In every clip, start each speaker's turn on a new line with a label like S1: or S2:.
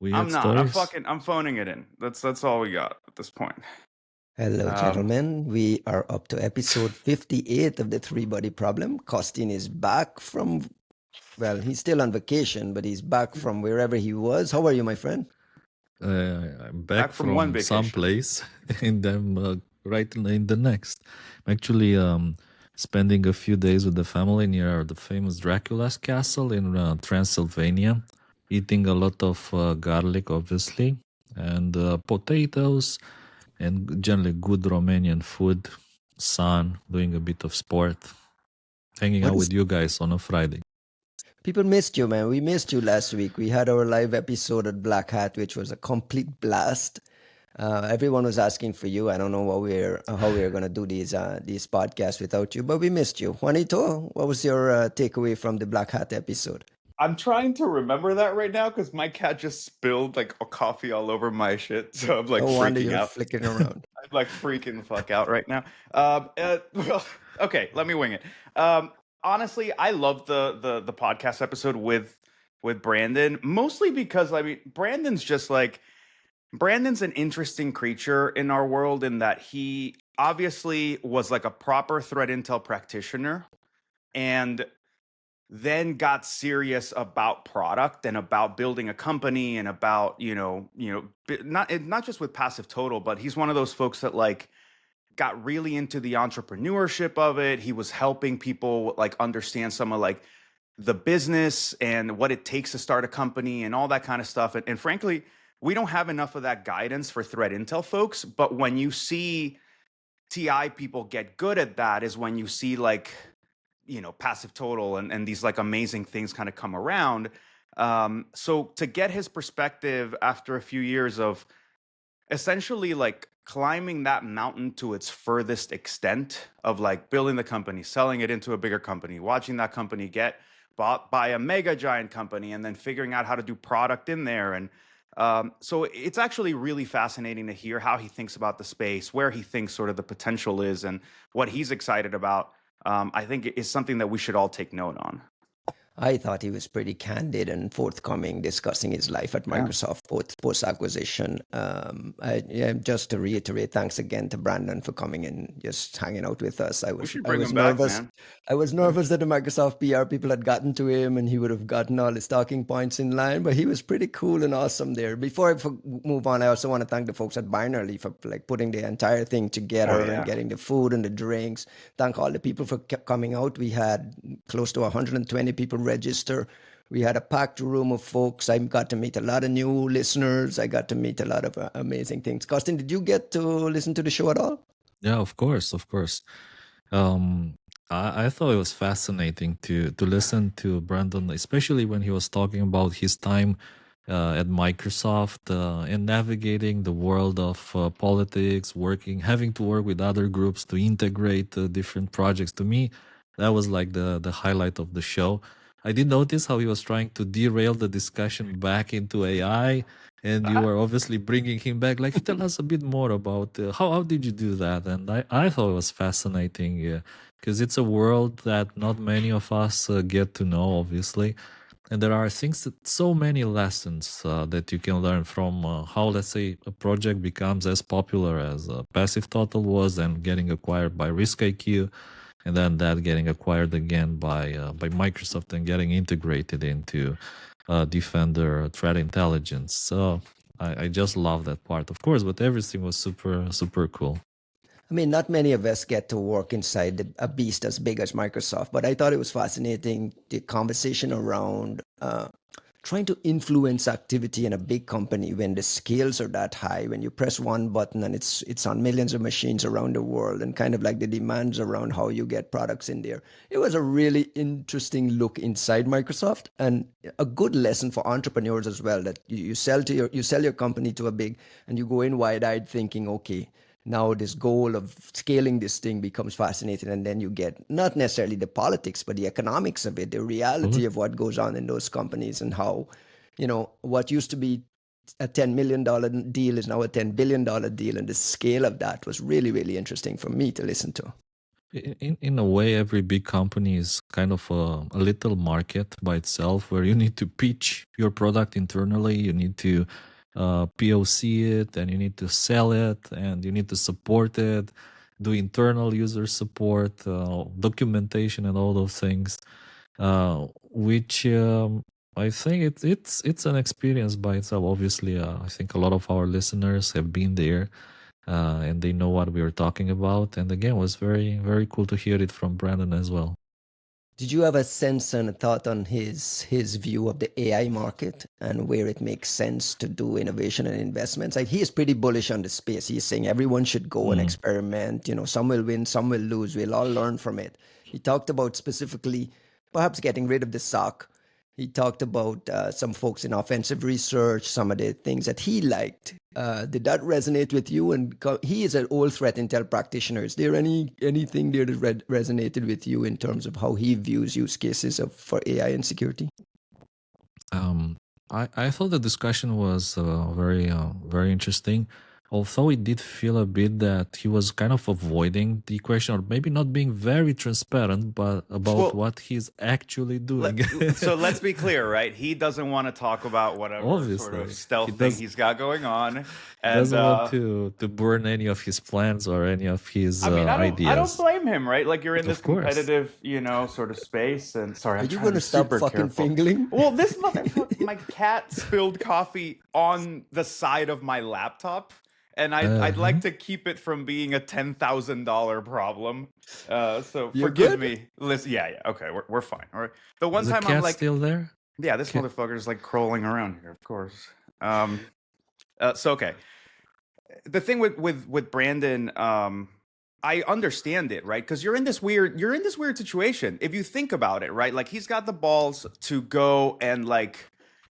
S1: We had
S2: I'm not.
S1: stories.
S2: I'm phoning it in. That's all we got at this point.
S3: Hello,
S2: Um,
S3: gentlemen. We are up to episode 58 of the Three Body Problem. Costin is back from, well, he's still on vacation, but he's back from wherever he was. How are you, my friend?
S1: I'm
S2: back
S1: back
S2: from one
S1: from some
S2: vacation.
S1: place, and I'm right in the next. I'm actually spending a few days with the family near the famous Dracula's castle in Transylvania, eating a lot of garlic, obviously, and potatoes, and generally good Romanian food, sun, doing a bit of sport, hanging
S3: What
S1: out
S3: is
S1: with you guys on a Friday.
S3: People missed you, man. We missed you last week. We had our live episode at Black Hat, which was a complete blast. Everyone was asking for you. I don't know how we're gonna do these podcasts without you, but we missed you. Juanito, what was your takeaway from the Black Hat episode?
S2: I'm trying to remember that right now because my cat just spilled like a coffee all over my shit, so I'm like
S3: No wonder
S2: freaking
S3: you're
S2: out.
S3: flicking around.
S2: I'm like freaking the fuck out right now. Well, okay, let me wing it. Honestly, I love the podcast episode with Brandon, mostly because I mean Brandon's an interesting creature in our world in that he obviously was like a proper threat intel practitioner and then got serious about product and about building a company and about not just with passive total, but he's one of those folks that like got really into the entrepreneurship of it. He was helping people like understand some of like the business and what it takes to start a company and all that kind of stuff. And frankly, we don't have enough of that guidance for threat intel folks. But when you see TI people get good at that is when you see like, passive total and these like amazing things kind of come around. So to get his perspective after a few years of essentially like climbing that mountain to its furthest extent of like building the company, selling it into a bigger company, watching that company get bought by a mega giant company, and then figuring out how to do product in there. And so it's actually really fascinating to hear how he thinks about the space, where he thinks sort of the potential is, and what he's excited about. I think it is something that we should all take note on.
S3: I thought he was pretty candid and forthcoming discussing his life at
S2: Yeah.
S3: Microsoft post acquisition. Yeah, just to reiterate, thanks again to Brandon for coming in, just hanging out with us. I
S2: We
S3: was
S2: should
S3: I
S2: bring
S3: was
S2: him back,
S3: nervous.
S2: man.
S3: I was
S2: Yeah.
S3: nervous that the Microsoft PR people had gotten to him and he would have gotten all his talking points in line, but he was pretty cool and awesome there. Before move on, I also want to thank the folks at Binarly for like putting the entire thing
S2: Oh
S3: together and
S2: yeah.
S3: getting the food and the drinks. Thank all the people for coming out. We had close to 120 people register. We had a packed room of folks. I got to meet a lot of new listeners. I got to meet a lot of amazing things. Costin, did you get to listen to the show at all?
S1: Yeah, of course, of course. Um, I thought it was fascinating to listen to Brandon, especially when he was talking about his time at Microsoft and navigating the world of politics, having to work with other groups to integrate different projects. To me, that was like the highlight of the show. I did notice how he was trying to derail the discussion back into AI, and you were obviously bringing him back. Like, tell us a bit more about how did you do that? And I thought it was fascinating because it's a world that not many of us get to know, obviously. And there are things that so many lessons that you can learn from how, let's say, a project becomes as popular as Passive Total was and getting acquired by Risk IQ, and then that getting acquired again by Microsoft and getting integrated into Defender Threat Intelligence. So I just love that part, of course, but everything was super cool.
S3: I mean, not many of us get to work inside a beast as big as Microsoft, but I thought it was fascinating the conversation around trying to influence activity in a big company when the scales are that high, when you press one button and it's on millions of machines around the world, and kind of like the demands around how you get products in there. It was a really interesting look inside Microsoft and a good lesson for entrepreneurs as well, that you sell your company to a big, and you go in wide-eyed thinking, okay, now this goal of scaling this thing becomes fascinating, and then you get not necessarily the politics but the economics of it, the reality of what goes on in those companies, and how what used to be a $10 million deal is now a $10 billion deal, and the scale of that was really, really interesting for me to listen to.
S1: In a way, every big company is kind of a little market by itself, where you need to pitch your product internally, you need to POC it, and you need to sell it, and you need to support it, do internal user support, documentation, and all those things. Which I think it's an experience by itself. Obviously, I think a lot of our listeners have been there, and they know what we were talking about. And again, it was very cool to hear it from Brandon as well.
S3: Did you have a sense and a thought on his view of the AI market and where it makes sense to do innovation and investments? Like, he is pretty bullish on the space. He's saying everyone should go and experiment. You know, some will win, some will lose. We'll all learn from it. He talked about specifically perhaps getting rid of the SOC. He talked about some folks in offensive research, some of the things that he liked. Did that resonate with you? And he is an old threat intel practitioner. Is there anything there that resonated with you in terms of how he views use cases for AI and security?
S1: I thought the discussion was very interesting. Although it did feel a bit that he was kind of avoiding the question, or maybe not being very transparent, but about
S2: Well,
S1: what he's actually doing.
S2: So let's be clear, right? He doesn't want to talk about whatever sort
S1: Obviously,
S2: of stealth
S1: he
S2: thing
S1: does.
S2: he's got going on.
S1: He
S2: And
S1: doesn't want to burn any of his plans or any of his
S2: I mean, I don't
S1: ideas.
S2: blame him, right? Like, you're in this
S1: Of course.
S2: competitive, sort of space. And sorry,
S3: Are
S2: I'm
S3: you
S2: trying
S3: going
S2: to
S3: to
S2: be
S3: stop
S2: super
S3: fucking
S2: careful.
S3: fingering?
S2: Well, this motherfucker, my cat spilled coffee on the side of my laptop, and I'd like to keep it from being a $10,000 problem. So
S3: You're
S2: forgive
S3: good?
S2: me. Listen, yeah, okay, we're fine. All right. The one
S1: Is the
S2: time
S1: cat
S2: I'm like,
S1: still there?
S2: yeah, this motherfucker is like crawling around here, of course. So okay. The thing with Brandon, I understand it, right? Because you're in this weird situation. If you think about it, right? Like, he's got the balls to go and like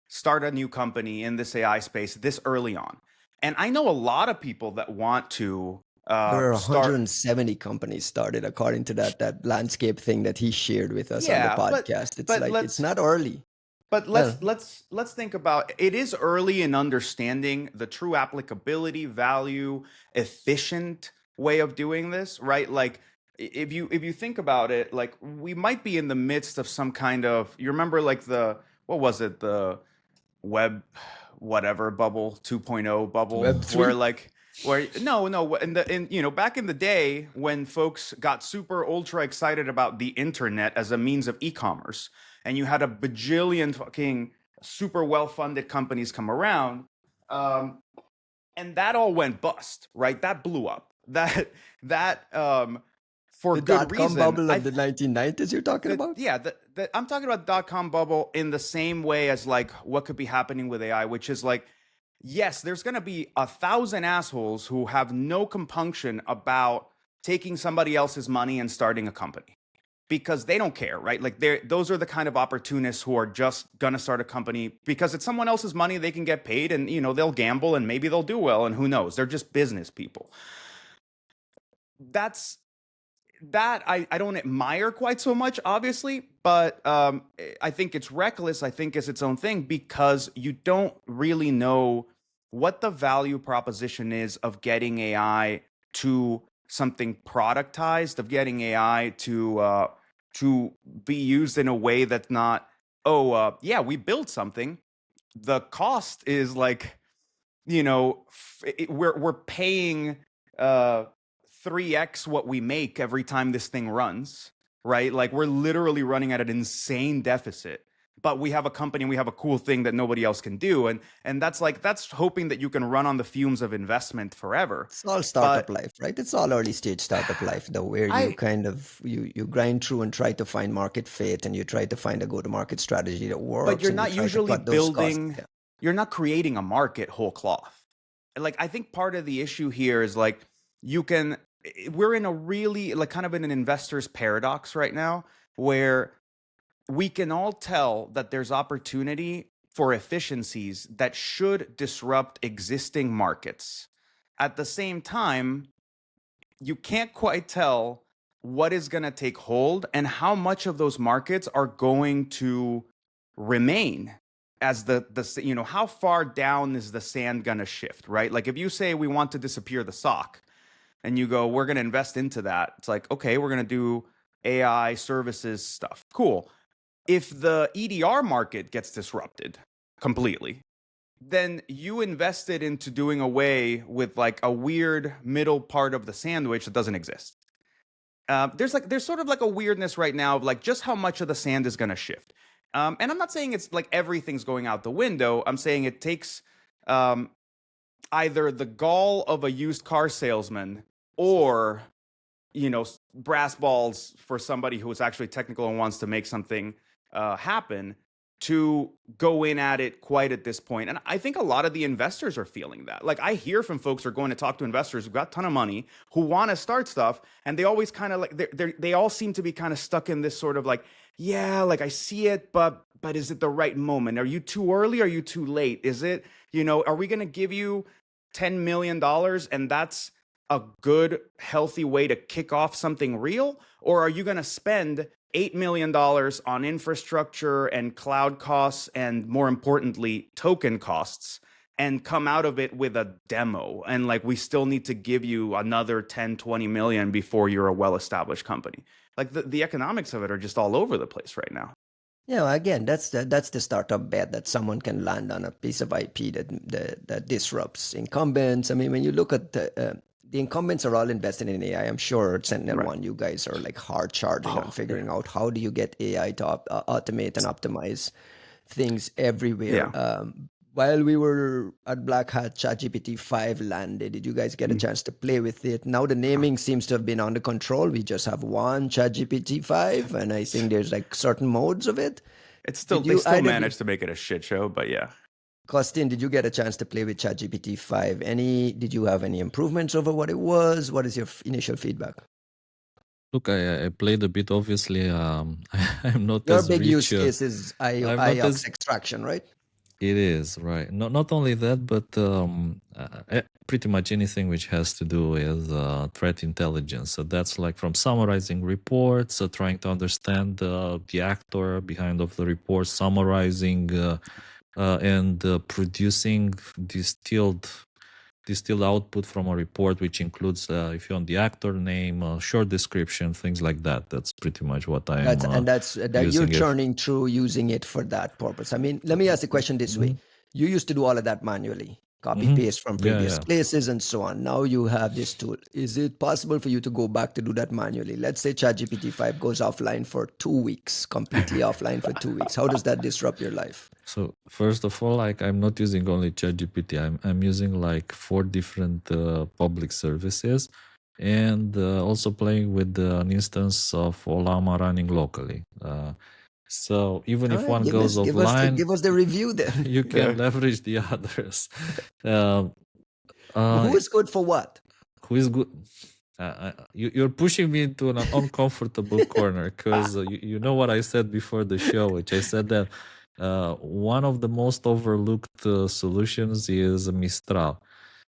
S2: start a new company in this AI space this early on. And I know a lot of people that want to
S3: There are
S2: start.
S3: 170 companies started according to that landscape thing that he shared with us on the
S2: Yeah,
S3: podcast. It's
S2: but
S3: like, it's not early.
S2: But
S3: Well,
S2: let's think about it. Is early in understanding the true applicability, value, efficient way of doing this, right? Like, if you think about it, like, we might be in the midst of some kind of, you remember, like, what was it, the web whatever bubble, 2.0 bubble,
S3: Web
S2: where
S3: 3?
S2: like where no back in the day when folks got super ultra excited about the internet as a means of e-commerce, and you had a bajillion fucking super well-funded companies come around, and that all went bust, right? That blew up. That for
S3: The
S2: good
S3: dot-com
S2: reason.
S3: bubble of the 1990s you're talking about?
S2: Yeah, I'm talking about dot-com bubble in the same way as like what could be happening with AI, which is like, yes, there's going to be 1,000 assholes who have no compunction about taking somebody else's money and starting a company because they don't care, right? Like, those are the kind of opportunists who are just going to start a company because it's someone else's money, they can get paid, and they'll gamble and maybe they'll do well, and who knows? They're just business people. That I don't admire quite so much, obviously, but I think it's reckless. I think it's its own thing because you don't really know what the value proposition is of getting AI to something productized, of getting AI to be used in a way that's not, yeah, we built something. The cost is like, we're paying 3x what we make every time this thing runs, right? Like, we're literally running at an insane deficit, but we have a company and we have a cool thing that nobody else can do, and that's hoping that you can run on the fumes of investment forever.
S3: It's all startup life, right? It's all early stage startup life, though, where you kind of you grind through and try to find market fit, and you try to find a go-to-market strategy that works.
S2: But you're
S3: and
S2: not
S3: you try to
S2: usually
S3: cut those costs.
S2: building,
S3: Yeah.
S2: you're not creating a market whole cloth. Like, I think part of the issue here is like, we're in a really, like, kind of in an investor's paradox right now, where we can all tell that there's opportunity for efficiencies that should disrupt existing markets. At the same time, you can't quite tell what is going to take hold and how much of those markets are going to remain as how far down is the sand going to shift, right? Like, if you say we want to disappear the sock, and you go, we're going to invest into that. It's like, okay, we're going to do AI services stuff. Cool. If the EDR market gets disrupted completely, then you invested into doing away with like a weird middle part of the sandwich that doesn't exist. There's sort of like a weirdness right now of like just how much of the sand is going to shift. And I'm not saying it's like everything's going out the window. I'm saying it takes either the gall of a used car salesman or brass balls for somebody who is actually technical and wants to make something happen to go in at it quite at this point. And I think a lot of the investors are feeling that. Like I hear from folks who are going to talk to investors who've got a ton of money, who want to start stuff, and they always kind of like they all seem to be kind of stuck in this sort of like, yeah, like I see it, but is it the right moment? Are you too early? Are you too late? Is it, are we going to give you $10 million and that's a good, healthy way to kick off something real? Or are you going to spend $8 million on infrastructure and cloud costs and, more importantly, token costs and come out of it with a demo? And like, we still need to give you another 10, 20 million before you're a well-established company. Like the economics of it are just all over the place right now.
S3: Yeah, again, that's the startup bet that someone can land on a piece of IP that disrupts incumbents. I mean, when you look at the incumbents are all invested in AI. I'm sure Sentinel-1, you guys are like hard charging on figuring out how do you get AI to automate and optimize things everywhere.
S2: Yeah.
S3: While we were at Black Hat, ChatGPT 5 landed. Did you guys get a chance to play with it? Now the naming seems to have been under control. We just have one ChatGPT 5, and I think there's like certain modes of it.
S2: They still managed to make it a shit show, but yeah.
S3: Costin, did you get a chance to play with ChatGPT 5? Did you have any improvements over what it was? What is your initial feedback?
S1: Look, I played a bit. Obviously, I'm not
S3: your
S1: as
S3: big
S1: rich.
S3: Use case is IOPS extraction, right?
S1: It is, right. Not only that, but pretty much anything which has to do with threat intelligence. So that's like from summarizing reports, trying to understand the actor behind of the report, summarizing and producing distilled output from a report, which includes, if you want, the actor name, short description, things like that. That's pretty much what I am.
S3: That's you're churning through using it for that purpose. I mean, let me ask the question this way: you used to do all of that manually, copy paste from previous places and so on. Now you have this tool. Is it possible for you to go back to do that manually? Let's say ChatGPT 5 goes offline for 2 weeks, completely offline for 2 weeks. How does that disrupt your life?
S1: So first of all, like I'm not using only ChatGPT. I'm using like 4 different public services, and also playing with an instance of Olama running locally. So even if one goes offline,
S3: give us the review then.
S1: You can leverage the others.
S3: Who is good for what?
S1: Who is good? You're pushing me into an uncomfortable corner because you know what I said before the show, which I said that one of the most overlooked solutions is Mistral.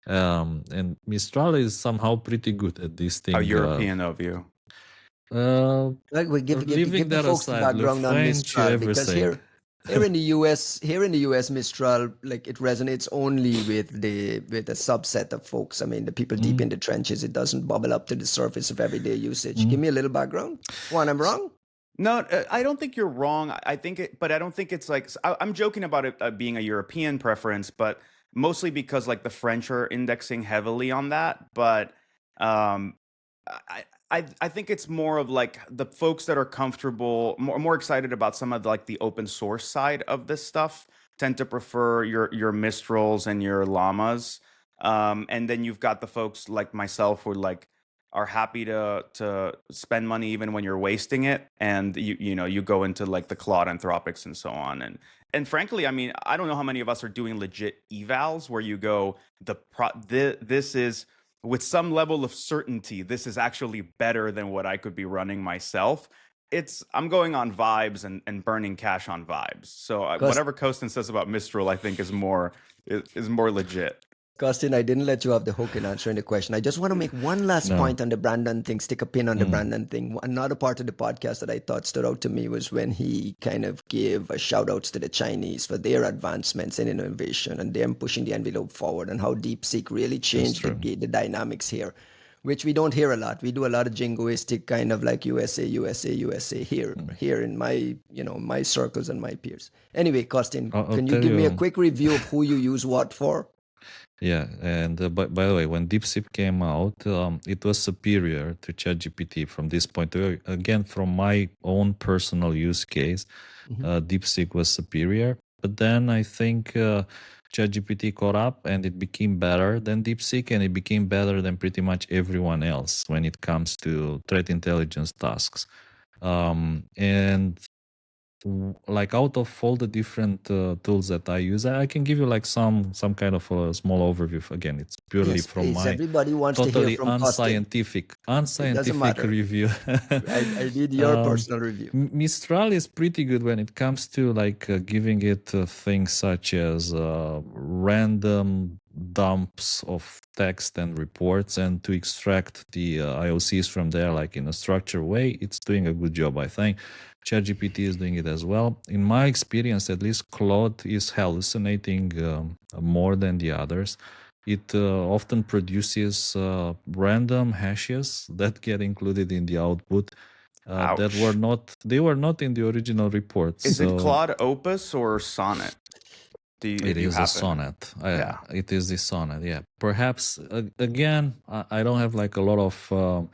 S1: And Mistral is somehow pretty good at this thing.
S2: How European of you.
S3: Like we give the folks the background on Mistral, because here in the US, Mistral, like it resonates only with a subset of folks. I mean, the people deep in the trenches. It doesn't bubble up to the surface of everyday usage. Give me a little background. Juan, I'm wrong?
S2: No, I don't think you're wrong. But I don't think it's like, I'm joking about it being a European preference, but mostly because like the French are indexing heavily on that. But I think it's more of like the folks that are comfortable, more excited about some of like the open source side of this stuff tend to prefer your Mistrals and your Llamas. And then you've got the folks like myself who like are happy to spend money even when you're wasting it, and you go into like the Claude Anthropics and so on. And frankly, I mean, I don't know how many of us are doing legit evals where you go, this is, with some level of certainty, this is actually better than what I could be running myself. I'm going on vibes and burning cash on vibes. So whatever Costin says about Mistral, I think is more legit.
S3: Costin, I didn't let you off the hook in answering the question. I just want to make one last point on the Brandon thing, stick a pin on the Brandon thing. Another part of the podcast that I thought stood out to me was when he kind of gave a shout outs to the Chinese for their advancements in innovation and them pushing the envelope forward, and how DeepSeek really changed the dynamics here. which we don't hear a lot. We do a lot of jingoistic kind of like USA, USA, USA here in my, my circles and my peers. Anyway, Costin,
S1: I'll
S3: can you
S1: tell
S3: give me a
S1: you.
S3: quick review of who you use what for?
S1: Yeah, and by the way, when DeepSeek came out, it was superior to ChatGPT from this point. Again, from my own personal use case, DeepSeek was superior. But then I think ChatGPT caught up and it became better than DeepSeek, and it became better than pretty much everyone else when it comes to threat intelligence tasks. And like out of all the different tools that I use, I can give you like some kind of a small overview. Again, it's purely
S3: Yes,
S1: from
S3: please.
S1: my
S3: Everybody wants to hear
S1: totally
S3: from Costin. It doesn't
S1: unscientific
S3: matter.
S1: review.
S3: I need your personal review.
S1: Mistral is pretty good when it comes to like giving it things such as random dumps of text and reports, and to extract the IOCs from there like in a structured way. It's doing a good job, I think. ChatGPT is doing it as well. In my experience, at least, Claude is hallucinating more than the others. It often produces random hashes that get included in the output that were not in the original report.
S2: Is it
S1: So
S2: Claude Opus or Sonnet?
S1: it is a sonnet.
S2: Yeah.
S1: It is the sonnet. Yeah. Perhaps again, I don't have like a lot of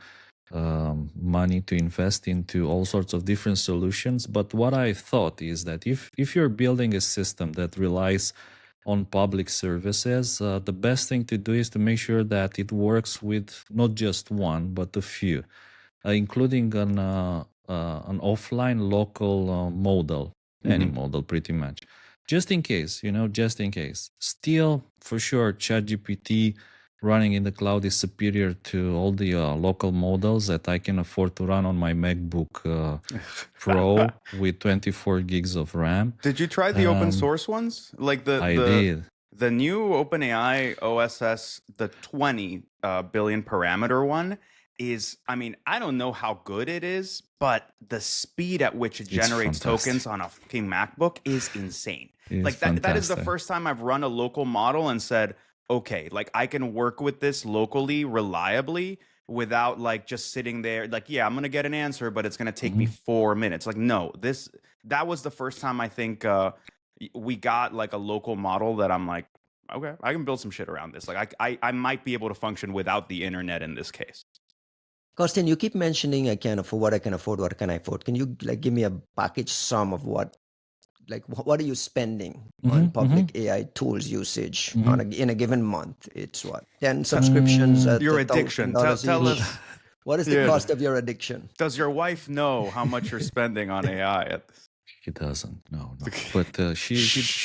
S1: money to invest into all sorts of different solutions. But what I thought is that if you're building a system that relies on public services, the best thing to do is to make sure that it works with not just one, but a few, including an offline local model, any model pretty much. Just in case, just in case. Still, for sure, ChatGPT running in the cloud is superior to all the local models that I can afford to run on my MacBook Pro with 24 gigs of RAM.
S2: Did you try the open source ones? Like
S1: I did.
S2: The new OpenAI OSS, the 20 billion parameter one is, I mean, I don't know how good it is, but the speed at which it generates tokens on a fucking MacBook is insane. Like that is the first time I've run a local model and said, okay, like I can work with this locally, reliably, without like just sitting there like, yeah, I'm going to get an answer, but it's going to take me 4 minutes. Like, no, that was the first time I think we got like a local model that I'm like, okay, I can build some shit around this. Like I might be able to function without the internet in this case.
S3: Costin, you keep mentioning I can afford what I can afford, what can I afford? Can you like give me a package sum of what are you spending on public AI tools usage in a given month? It's what, 10 subscriptions at
S2: your addiction. Tell us.
S3: What is the cost of your addiction?
S2: Does your wife know how much you're spending on AI at this?
S1: She doesn't. No. But she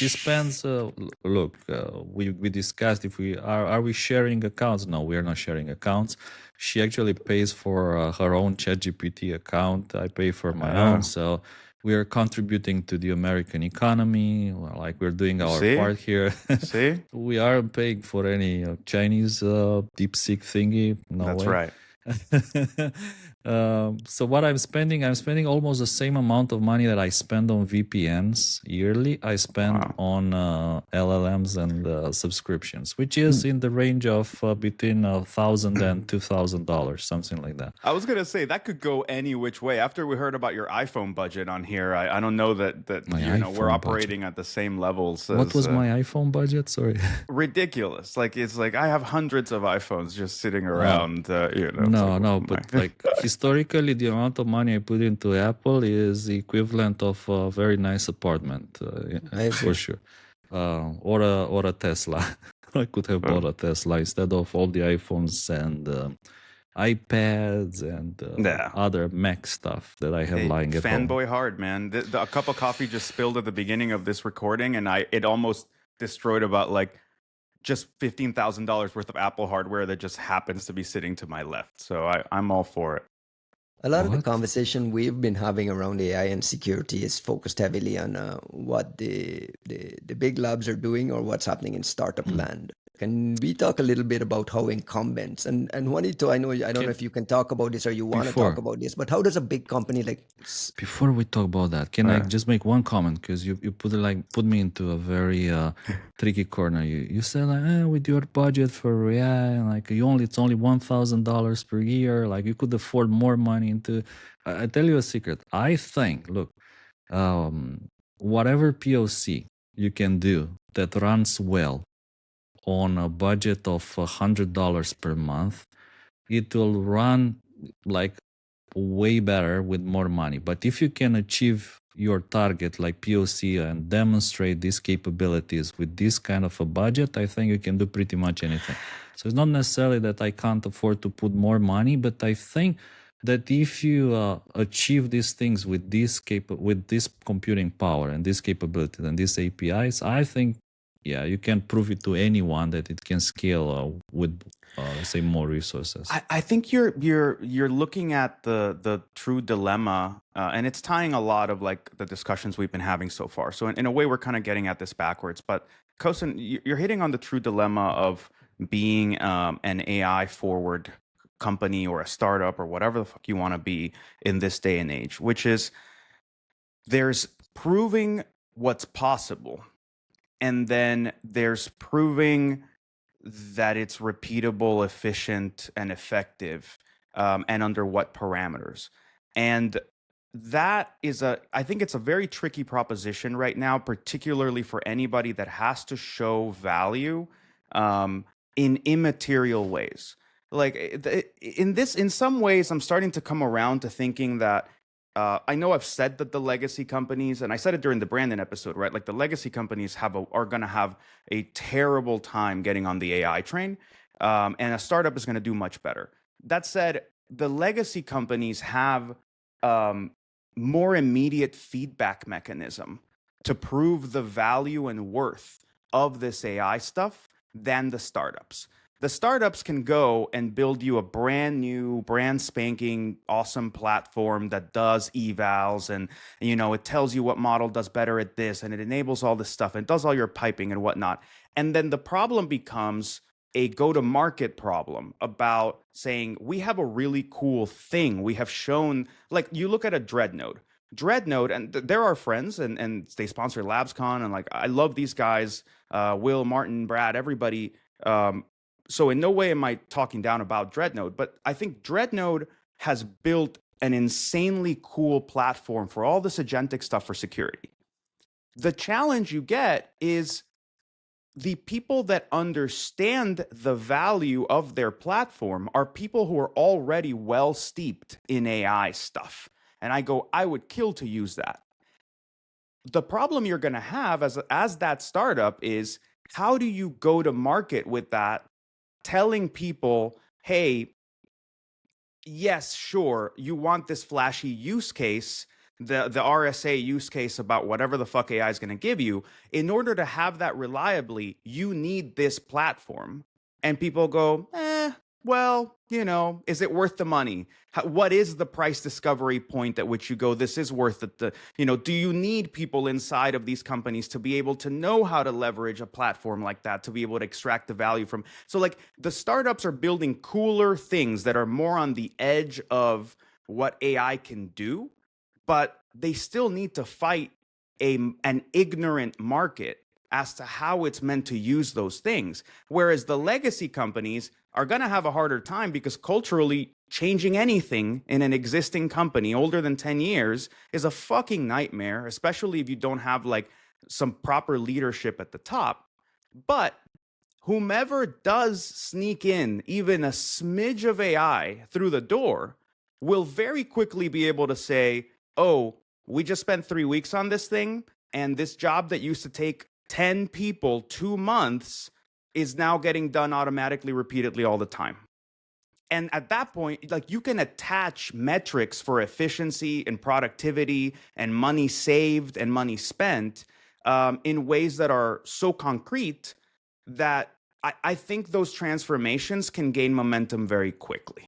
S1: spends. Look, we discussed if we are we sharing accounts. No, we are not sharing accounts. She actually pays for her own ChatGPT account. I pay for my own. So we are contributing to the American economy. Like we're doing our part here.
S2: See,
S1: we aren't paying for any Chinese DeepSeek thingy. No
S2: That's
S1: way.
S2: right.
S1: So what I'm spending almost the same amount of money that I spend on VPNs yearly. I spend on LLMs and subscriptions, which is in the range of between $1,000 and $2,000, something like that.
S2: I was gonna say that could go any which way. After we heard about your iPhone budget on here, I don't know that we're operating at the same levels.
S1: What was my iPhone budget? Sorry.
S2: Ridiculous. Like it's like I have hundreds of iPhones just sitting around.
S1: No, but like historically, the amount of money I put into Apple is the equivalent of a very nice apartment, for sure, or a Tesla. I could have bought a Tesla instead of all the iPhones and iPads and other Mac stuff that I have lying at home.
S2: Fanboy hard, man. A cup of coffee just spilled at the beginning of this recording, and it almost destroyed about like just $15,000 worth of Apple hardware that just happens to be sitting to my left. So I'm all for it.
S3: A lot of the conversation we've been having around AI and security is focused heavily on what the big labs are doing or what's happening in startup land. Can we talk a little bit about how incumbents and Juanito, I don't know if you can talk about this or you want to talk
S1: Before
S3: about this, but how does a big company like
S1: before we talk about that, can I just make one comment? Because you put me into a very tricky corner. You said like, with your budget for Raiu, like it's only $1,000 per year. Like you could afford more money into. I tell you a secret. I think, look, whatever POC you can do that runs well on a budget of $100 per month, it will run like way better with more money. But if you can achieve your target like POC and demonstrate these capabilities with this kind of a budget, I think you can do pretty much anything. So it's not necessarily that I can't afford to put more money, but I think that if you achieve these things with with this computing power and this capability and these APIs, I think you can prove it to anyone that it can scale with let's say more resources.
S2: I think you're looking at the true dilemma, and it's tying a lot of like the discussions we've been having so far. So in a way, we're kind of getting at this backwards. But Costin, you're hitting on the true dilemma of being an AI forward company or a startup or whatever the fuck you want to be in this day and age, which is there's proving what's possible, and then there's proving that it's repeatable, efficient, and effective, and under what parameters. And that is I think it's a very tricky proposition right now, particularly for anybody that has to show value in immaterial ways. Like in some ways, I'm starting to come around to thinking that I know I've said that the legacy companies, and I said it during the Brandon episode, right? Like the legacy companies are going to have a terrible time getting on the AI train, and a startup is going to do much better. That said, the legacy companies have more immediate feedback mechanism to prove the value and worth of this AI stuff than the startups. The startups can go and build you a brand new, brand spanking, awesome platform that does evals and it tells you what model does better at this and it enables all this stuff and does all your piping and whatnot. And then the problem becomes a go-to-market problem about saying, we have a really cool thing. We have shown, like you look at a Dreadnought, and they're our friends and they sponsor LabsCon and like, I love these guys, Will, Martin, Brad, everybody. So in no way am I talking down about Dreadnought, but I think Dreadnought has built an insanely cool platform for all this agentic stuff for security. The challenge you get is the people that understand the value of their platform are people who are already well steeped in AI stuff. And I would kill to use that. The problem you're going to have as that startup is, how do you go to market with that, telling people, hey, yes, sure, you want this flashy use case, the RSA use case about whatever the fuck AI is going to give you. In order to have that reliably, you need this platform. And people go, well, is it worth the money? What is the price discovery point at which you go, this is worth it? Do you need people inside of these companies to be able to know how to leverage a platform like that, to be able to extract the value from? So like the startups are building cooler things that are more on the edge of what AI can do, but they still need to fight an ignorant market as to how it's meant to use those things. Whereas the legacy companies are going to have a harder time because culturally changing anything in an existing company older than 10 years is a fucking nightmare, especially if you don't have like some proper leadership at the top. But whomever does sneak in even a smidge of AI through the door will very quickly be able to say, oh, we just spent 3 weeks on this thing, and this job that used to take 10 people 2 months is now getting done automatically, repeatedly all the time. And at that point, like you can attach metrics for efficiency and productivity and money saved and money spent in ways that are so concrete that I think those transformations can gain momentum very quickly.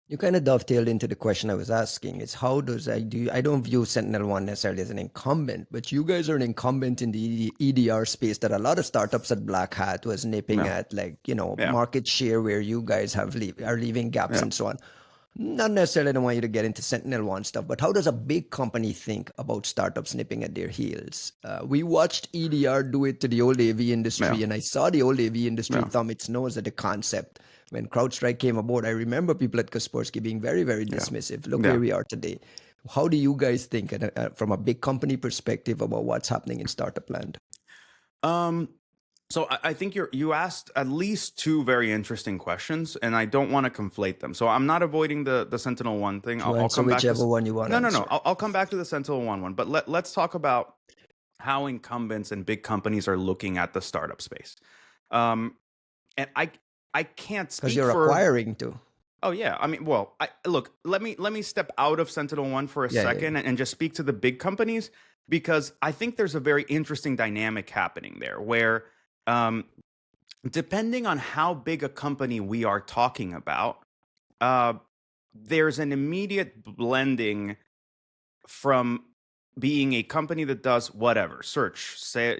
S3: You kind of dovetailed into the question I was asking. Is how does I don't view Sentinel-1 necessarily as an incumbent, but you guys are an incumbent in the EDR space that a lot of startups at Black Hat was nipping
S2: Yeah.
S3: at, like,
S2: Yeah.
S3: market share where you guys are leaving gaps
S2: Yeah.
S3: and so on. Not necessarily, I don't want you to get into Sentinel-1 stuff, but how does a big company think about startups nipping at their heels? We watched EDR do it to the old AV industry,
S2: Yeah.
S3: and I saw the old AV industry
S2: Yeah.
S3: thumb its nose at the concept. When CrowdStrike came aboard, I remember people at Kaspersky being very, very dismissive. Look
S2: Yeah.
S3: where we are today. How do you guys think, from a big company perspective, about what's happening in startup land?
S2: So I think you asked at least two very interesting questions, and I don't want to conflate them. So I'm not avoiding the Sentinel-1 thing. I'll come back to
S3: whichever one you want to
S2: no.
S3: answer.
S2: I'll come back to the Sentinel-1 one, but let's talk about how incumbents and big companies are looking at the startup space. And I can't speak
S3: Because you're
S2: for
S3: acquiring to.
S2: Oh yeah, I mean, well, look. Let me step out of Sentinel-1 for a second and just speak to the big companies, because I think there's a very interesting dynamic happening there where, depending on how big a company we are talking about, there's an immediate blending from being a company that does whatever, search, say,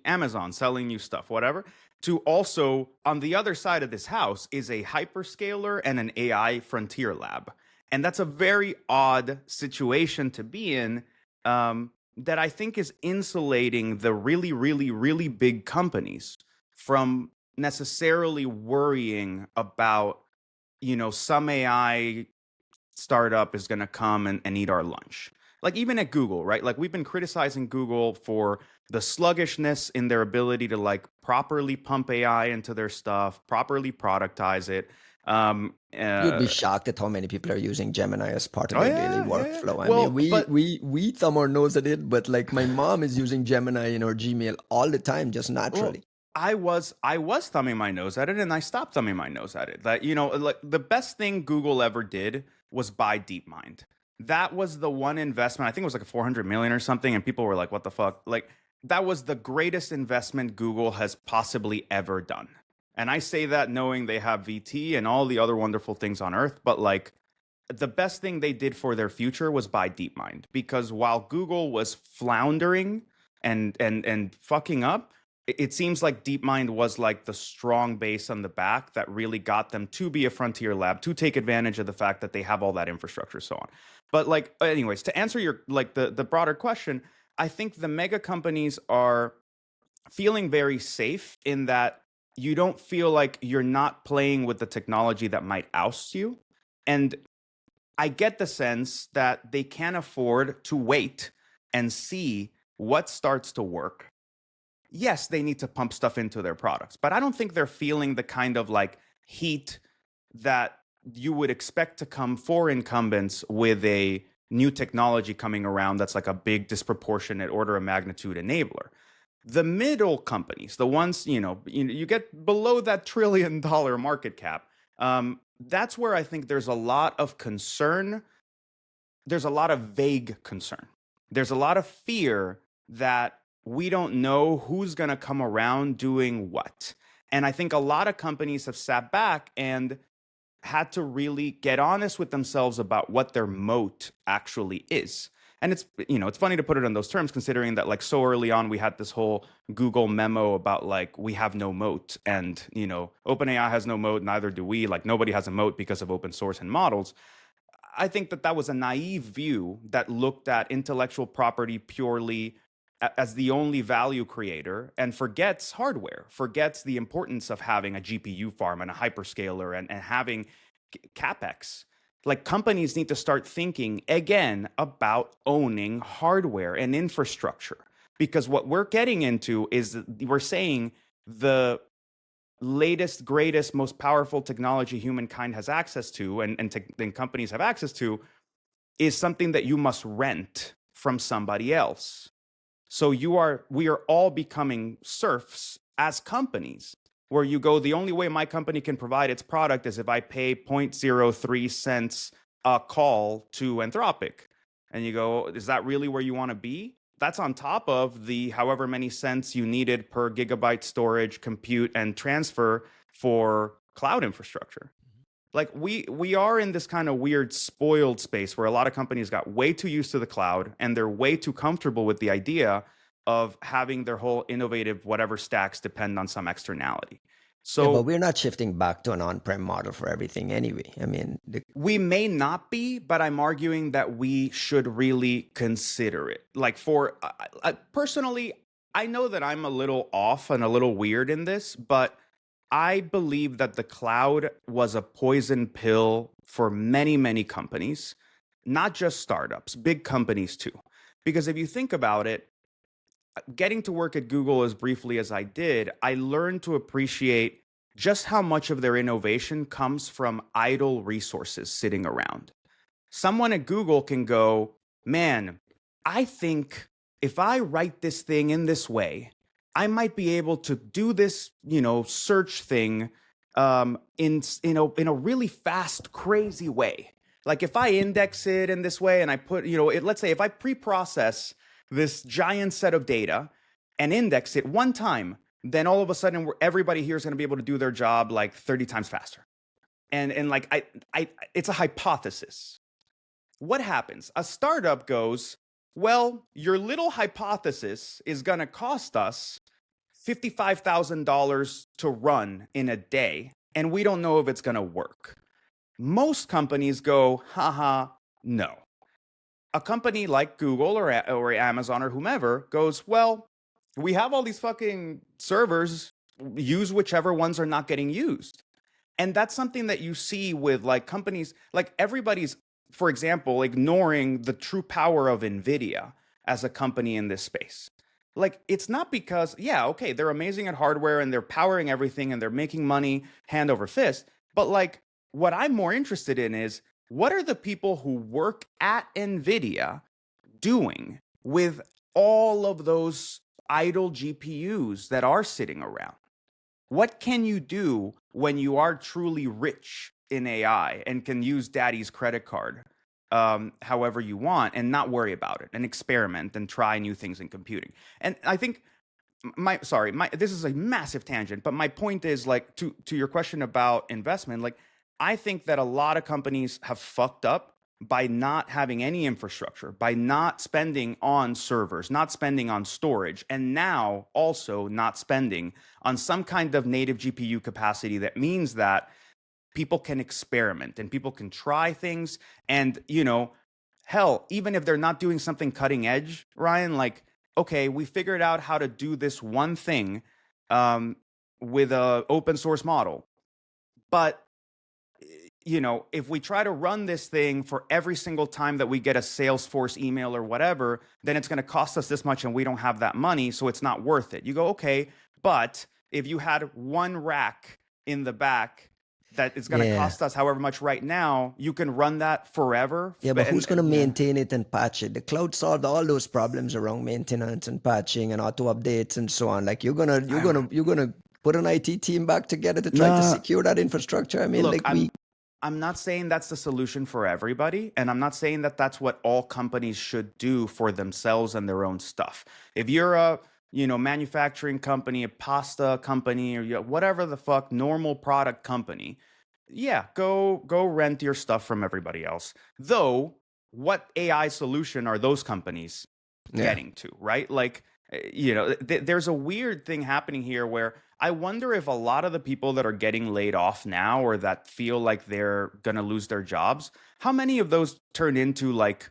S2: Amazon selling you stuff, whatever, to also on the other side of this house is a hyperscaler and an AI frontier lab. And that's a very odd situation to be in, that I think is insulating the really, really, really big companies from necessarily worrying about, some AI startup is going to come and eat our lunch. Like even at Google, right? Like we've been criticizing Google for the sluggishness in their ability to like properly pump AI into their stuff, properly productize it.
S3: You'd be shocked at how many people are using Gemini as part of their daily workflow.
S2: Well,
S3: I mean,
S2: but
S3: we thumb our nose at it, but like my mom is using Gemini in her Gmail all the time, just naturally.
S2: I was thumbing my nose at it, and I stopped thumbing my nose at it. That like the best thing Google ever did was buy DeepMind. That was the one investment. I think it was like a 400 million or something, and people were like, "What the fuck?" Like that was the greatest investment Google has possibly ever done. And I say that knowing they have VT and all the other wonderful things on earth, but like the best thing they did for their future was buy DeepMind, because while Google was floundering and fucking up, it seems like DeepMind was like the strong base on the back that really got them to be a frontier lab, to take advantage of the fact that they have all that infrastructure, so on. But like, anyways, to answer your like the broader question, I think the mega companies are feeling very safe in that you don't feel like you're not playing with the technology that might oust you. And I get the sense that they can afford to wait and see what starts to work. Yes, they need to pump stuff into their products, but I don't think they're feeling the kind of like heat that you would expect to come for incumbents with a new technology coming around that's like a big disproportionate order of magnitude enabler. The middle companies, the ones, you get below that $1 trillion market cap, that's where I think there's a lot of concern. There's a lot of vague concern. There's a lot of fear that we don't know who's going to come around doing what. And I think a lot of companies have sat back and had to really get honest with themselves about what their moat actually is. And it's funny to put it in those terms, considering that like so early on we had this whole Google memo about like we have no moat, and OpenAI has no moat, neither do we. Like nobody has a moat because of open source and models. I think that was a naive view that looked at intellectual property purely as the only value creator and forgets hardware, forgets the importance of having a GPU farm and a hyperscaler and having CapEx. Like companies need to start thinking again about owning hardware and infrastructure, because what we're getting into is we're saying the latest, greatest, most powerful technology humankind has access to and companies have access to is something that you must rent from somebody else. So we are all becoming serfs as companies, where you go, the only way my company can provide its product is if I pay 0.03 cents a call to Anthropic. And you go, is that really where you want to be? That's on top of the however many cents you needed per gigabyte storage, compute, and transfer for cloud infrastructure. Like we are in this kind of weird spoiled space where a lot of companies got way too used to the cloud and they're way too comfortable with the idea of having their whole innovative whatever stacks depend on some externality.
S3: Yeah, but
S2: So
S3: we're not shifting back to an on-prem model for everything anyway. I mean,
S2: we may not be, but I'm arguing that we should really consider it. Like for personally, I know that I'm a little off and a little weird in this, but I believe that the cloud was a poison pill for many, many companies, not just startups, big companies too. Because if you think about it, getting to work at Google as briefly as I did, I learned to appreciate just how much of their innovation comes from idle resources sitting around. Someone at Google can go, man, I think if I write this thing in this way, I might be able to do this, search thing in a really fast, crazy way. Like if I index it in this way and I put, let's say if I pre-process this giant set of data and index it one time, then all of a sudden everybody here is going to be able to do their job like 30 times faster. And like I it's a hypothesis. What happens? A startup goes, well, your little hypothesis is going to cost us $55,000 to run in a day, and we don't know if it's going to work. Most companies go, haha, no. A company like Google or Amazon or whomever goes, well, we have all these fucking servers, use whichever ones are not getting used. And that's something that you see with like companies, like everybody's, for example, ignoring the true power of Nvidia as a company in this space. Like, it's not because, yeah, okay, they're amazing at hardware and they're powering everything and they're making money hand over fist. But like, what I'm more interested in is what are the people who work at Nvidia doing with all of those idle GPUs that are sitting around? What can you do when you are truly rich in AI and can use daddy's credit card however you want and not worry about it and experiment and try new things in computing? And I think this is a massive tangent, but my point is like to your question about investment, like I think that a lot of companies have fucked up by not having any infrastructure, by not spending on servers, not spending on storage, and now also not spending on some kind of native GPU capacity that means that people can experiment and people can try things. And, hell, even if they're not doing something cutting edge, Ryan, like, okay, we figured out how to do this one thing with an open source model. But if we try to run this thing for every single time that we get a Salesforce email or whatever, then it's going to cost us this much and we don't have that money, so it's not worth it. You go, okay, but if you had one rack in the back that is going to cost us however much right now, you can run that forever.
S3: Yeah, but who's going to maintain it and patch it? The cloud solved all those problems around maintenance and patching and auto updates and so on. Like you're gonna put an IT team back together to try to secure that infrastructure. I mean,
S2: look,
S3: like
S2: I'm not saying that's the solution for everybody, and I'm not saying that that's what all companies should do for themselves and their own stuff. If you're a manufacturing company, a pasta company, or whatever the fuck, normal product company, yeah, go rent your stuff from everybody else. Though, what AI solution are those companies getting to, right? Like, there's a weird thing happening here where I wonder if a lot of the people that are getting laid off now or that feel like they're going to lose their jobs, how many of those turn into like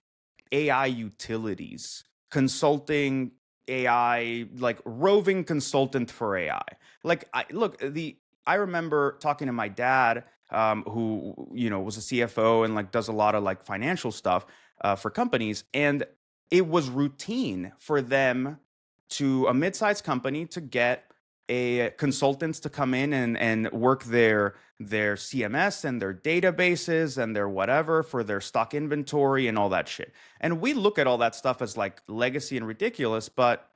S2: AI utilities, consulting AI, like roving consultant for AI? Like, I remember talking to my dad, who, was a CFO and like does a lot of like financial stuff for companies. And it was routine for them a mid-sized company to get consultants to come in and work their CMS and their databases and their whatever for their stock inventory and all that shit. And we look at all that stuff as like legacy and ridiculous, but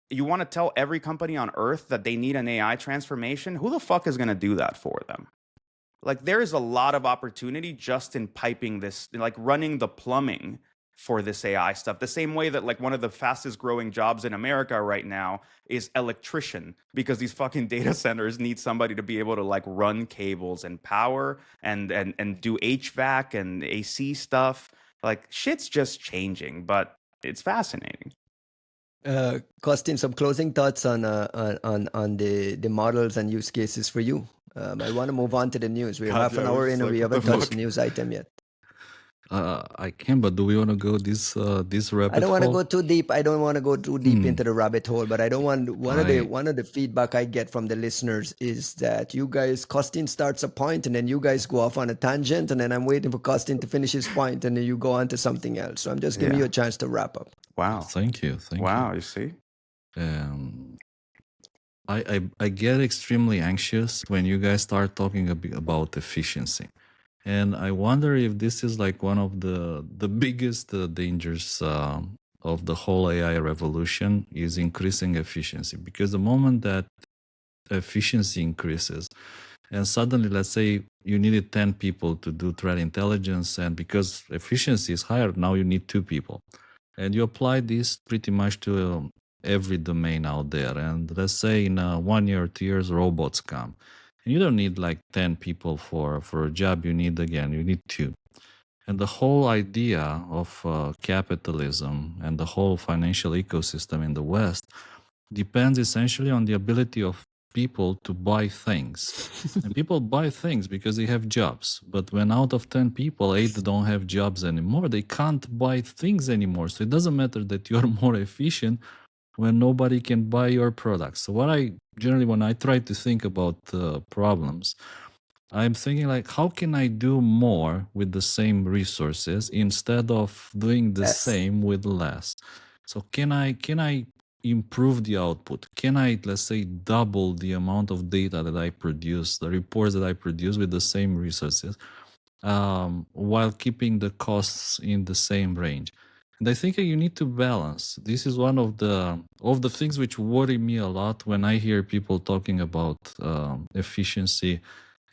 S2: you want to tell every company on earth that they need an AI transformation? Who the fuck is going to do that for them? Like, there is a lot of opportunity just in piping this, like running the plumbing for this AI stuff. The same way that like one of the fastest growing jobs in America right now is electrician, because these fucking data centers need somebody to be able to like run cables and power and do HVAC and AC stuff. Like shit's just changing, but it's fascinating.
S3: Costin, some closing thoughts on the models and use cases for you. I want to move on to the news. We're
S2: God,
S3: half an
S2: yeah, I was
S3: hour
S2: just
S3: in and
S2: like,
S3: we
S2: what the
S3: haven't touched
S2: fuck?
S3: the news item yet.
S1: I can, but do we want to go this
S3: I
S1: rabbit
S3: don't want to
S1: hole?
S3: go too deep. I don't want to go too deep into the rabbit hole, but I don't want
S1: I
S3: one of the feedback I get from the listeners is that you guys, Costin starts a point and then you guys go off on a tangent and then I'm waiting for Costin to finish his point and then you go on to something else. So I'm just giving you a chance to wrap up.
S2: Wow.
S1: thank you.
S2: Wow, you see?
S1: Um, I get extremely anxious when you guys start talking a bit about efficiency. And I wonder if this is like one of the biggest dangers of the whole AI revolution is increasing efficiency. Because the moment that efficiency increases, and suddenly, let's say you needed 10 people to do threat intelligence, and because efficiency is higher, now you need 2 people. And you apply this pretty much to every domain out there. And let's say in 1 year or 2 years, robots come. And you don't need like 10 people for a job. You need 2. And the whole idea of capitalism and the whole financial ecosystem in the West depends essentially on the ability of people to buy things. And people buy things because they have jobs. But when out of 10 people, 8 don't have jobs anymore, they can't buy things anymore. So it doesn't matter that you're more efficient when nobody can buy your products. So what I generally, when I try to think about problems, I'm thinking like, how can I do more with the same resources instead of doing the
S3: Yes.
S1: same with less? So can I improve the output? Can I, let's say, double the amount of data that I produce, the reports that I produce with the same resources, while keeping the costs in the same range? And I think you need to balance. This is one of the things which worry me a lot when I hear people talking about efficiency.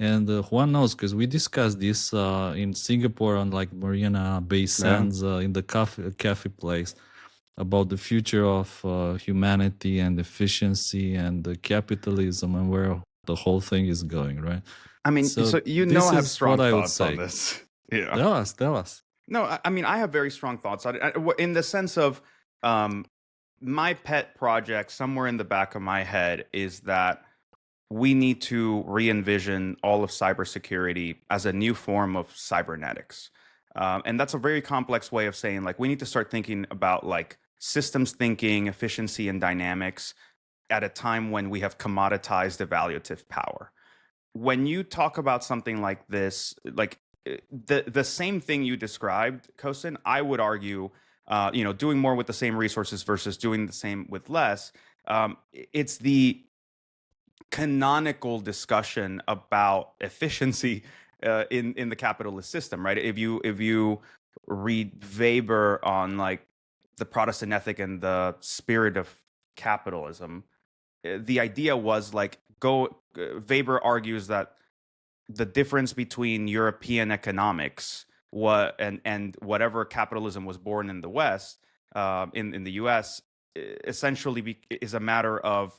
S1: And Juan knows because we discussed this in Singapore on like Marina Bay Sands in the cafe place about the future of humanity and efficiency and capitalism and where the whole thing is going, right?
S2: I mean, so you know
S1: this
S2: I have
S1: is
S2: strong
S1: what I would
S2: thoughts on
S1: say.
S2: this. Yeah.
S1: Tell us.
S2: No, I mean, I have very strong thoughts on it in the sense of my pet project somewhere in the back of my head is that we need to re-envision all of cybersecurity as a new form of cybernetics. And that's a very complex way of saying like we need to start thinking about like systems thinking, efficiency, and dynamics at a time when we have commoditized evaluative power. When you talk about something like this, like the same thing you described, Costin, I would argue, doing more with the same resources versus doing the same with less. It's the canonical discussion about efficiency in the capitalist system, right? If you read Weber on like the Protestant ethic and the spirit of capitalism, the idea was like Weber argues that the difference between European economics and whatever capitalism was born in the West, in the US, essentially is a matter of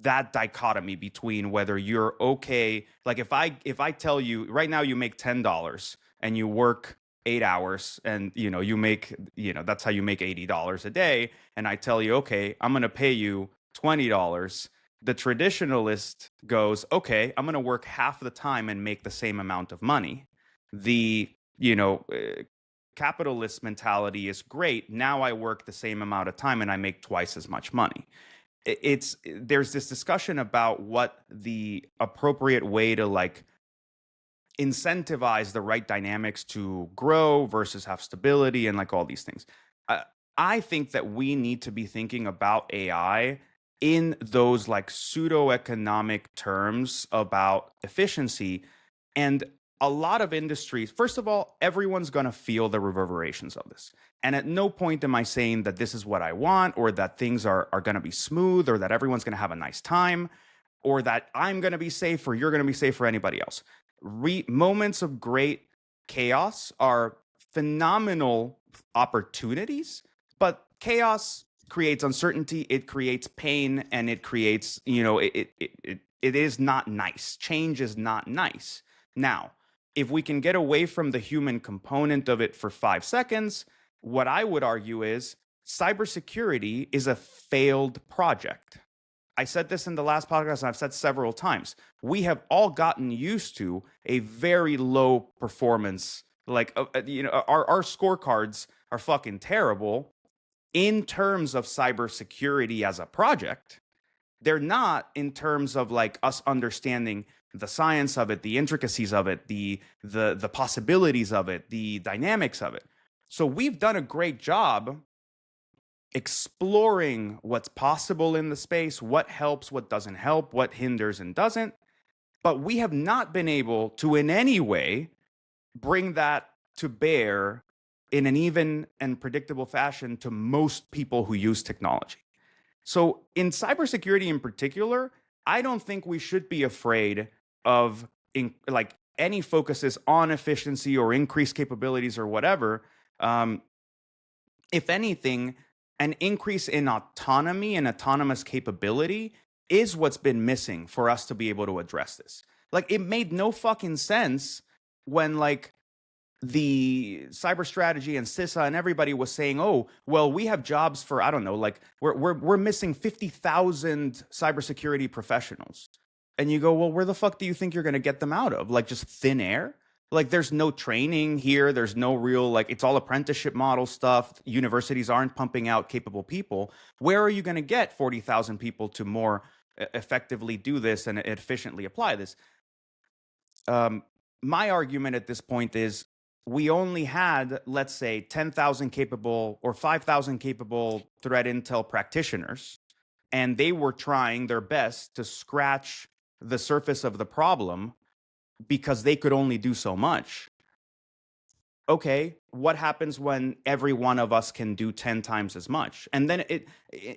S2: that dichotomy between whether you're okay. Like if I tell you right now you make $10 and you work 8 hours and you make that's how you make $80 a day, and I tell you, okay, I'm going to pay you $20, the traditionalist goes, okay, I'm going to work half the time and make the same amount of money. The capitalist mentality is great, now I work the same amount of time and I make twice as much money. There's this discussion about what the appropriate way to like incentivize the right dynamics to grow versus have stability and like all these things. I think that we need to be thinking about AI in those like pseudo-economic terms about efficiency. And a lot of industries, first of all, everyone's going to feel the reverberations of this. And at no point am I saying that this is what I want, or that things are going to be smooth, or that everyone's going to have a nice time, or that I'm going to be safe, or you're going to be safe, for anybody else. Moments of great chaos are phenomenal opportunities, but chaos creates uncertainty, it creates pain, and it creates, it is not nice. Change is not nice. Now, if we can get away from the human component of it for 5 seconds, what I would argue is cybersecurity is a failed project. I said this in the last podcast, and I've said several times. We have all gotten used to a very low performance. Like, our scorecards are fucking terrible in terms of cybersecurity as a project. They're not in terms of like us understanding the science of it, the intricacies of it, the possibilities of it, the dynamics of it. So we've done a great job exploring what's possible in the space, what helps, what doesn't help, what hinders and doesn't. But we have not been able to in any way bring that to bear in an even and predictable fashion to most people who use technology. So in cybersecurity in particular, I don't think we should be afraid of like any focuses on efficiency or increased capabilities or whatever. If anything, an increase in autonomy and autonomous capability is what's been missing for us to be able to address this. Like, it made no fucking sense when like the cyber strategy and CISA and everybody was saying, oh, well, we have jobs for, I don't know, like we're missing 50,000 cybersecurity professionals. And you go, well, where the fuck do you think you're going to get them out of? Like, just thin air? Like, there's no training here. There's no real, like, it's all apprenticeship model stuff. Universities aren't pumping out capable people. Where are you going to get 40,000 people to more effectively do this and efficiently apply this? My argument at this point is we only had, let's say, 10,000 capable or 5,000 capable threat intel practitioners, and they were trying their best to scratch the surface of the problem because they could only do so much. Okay, what happens when every one of us can do 10 times as much? And then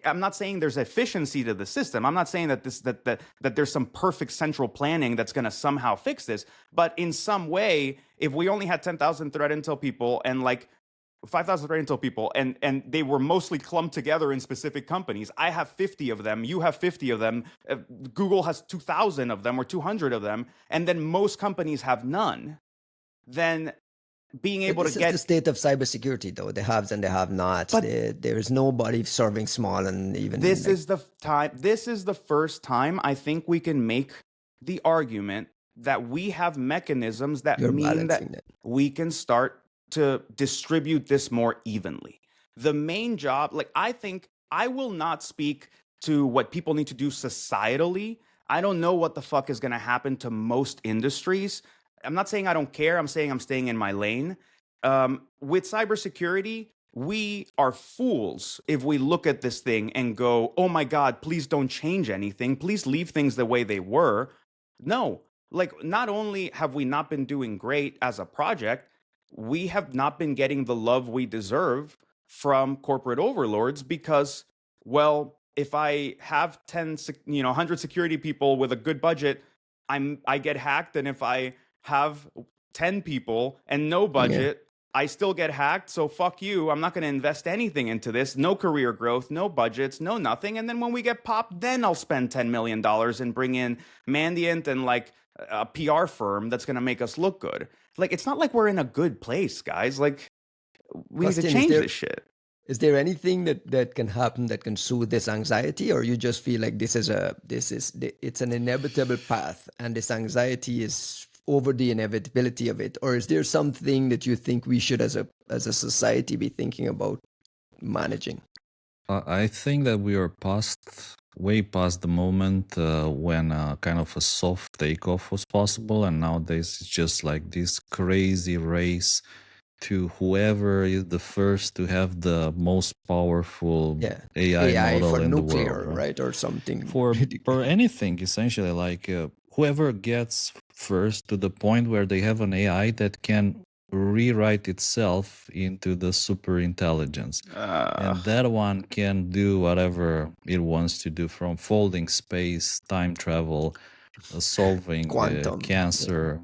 S2: I'm not saying there's efficiency to the system. I'm not saying that that there's some perfect central planning that's going to somehow fix this. But in some way, if we only had 10,000 threat intel people and like 5,000 threat intel people, and they were mostly clumped together in specific companies. I have 50 of them. You have 50 of them. Google has 2,000 of them or 200 of them. And then most companies have none. Then being able to get
S3: the state of cybersecurity, though, the haves and the have-nots. There is nobody serving small, and even
S2: this is the time. This is the first time I think we can make the argument that we have mechanisms that mean that we can start to distribute this more evenly. The main job, like, I think I will not speak to what people need to do societally. I don't know what the fuck is going to happen to most industries. I'm not saying I don't care. I'm saying I'm staying in my lane. With cybersecurity, we are fools if we look at this thing and go, oh my God, please don't change anything. Please leave things the way they were. No, like, not only have we not been doing great as a project, we have not been getting the love we deserve from corporate overlords because, well, if I have 100 security people with a good budget, I get hacked. And if I have 10 people and no budget, I still get hacked. So fuck you. I'm not going to invest anything into this. No career growth, no budgets, no nothing. And then when we get popped, then I'll spend $10 million and bring in Mandiant and like a PR firm that's going to make us look good. Like, it's not like we're in a good place, guys. Like, we need to change this shit.
S3: Is there anything that can happen that can soothe this anxiety, or you just feel like it's an inevitable path, and this anxiety is over the inevitability of it? Or is there something that you think we should, as a society, be thinking about managing?
S1: I think that we are way past the moment when kind of a soft takeoff was possible, and nowadays it's just like this crazy race to whoever is the first to have the most powerful AI model
S3: for
S1: in
S3: nuclear,
S1: the world,
S3: right? Or something
S1: for anything, essentially. Like whoever gets first to the point where they have an AI that can rewrite itself into the super intelligence, and that one can do whatever it wants to do, from folding space, time travel, solving
S3: quantum
S1: cancer,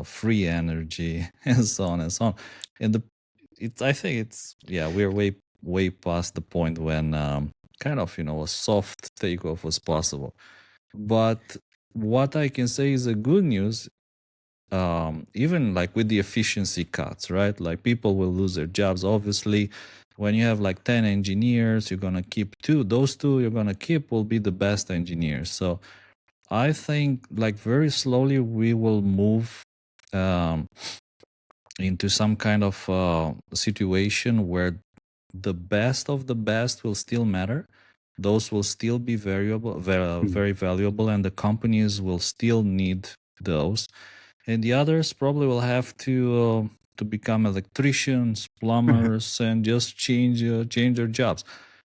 S1: free energy, and so on and so on. And I think it's we're way past the point when kind of a soft takeoff was possible. But what I can say is a good news, even like with the efficiency cuts, right? Like people will lose their jobs. Obviously, when you have like 10 engineers, you're gonna keep two. Those two you're gonna keep will be the best engineers. So I think like very slowly we will move um, into some kind of situation where the best of the best will still matter. Those will still be very valuable, and the companies will still need those. And the others probably will have to become electricians, plumbers, and just change their jobs.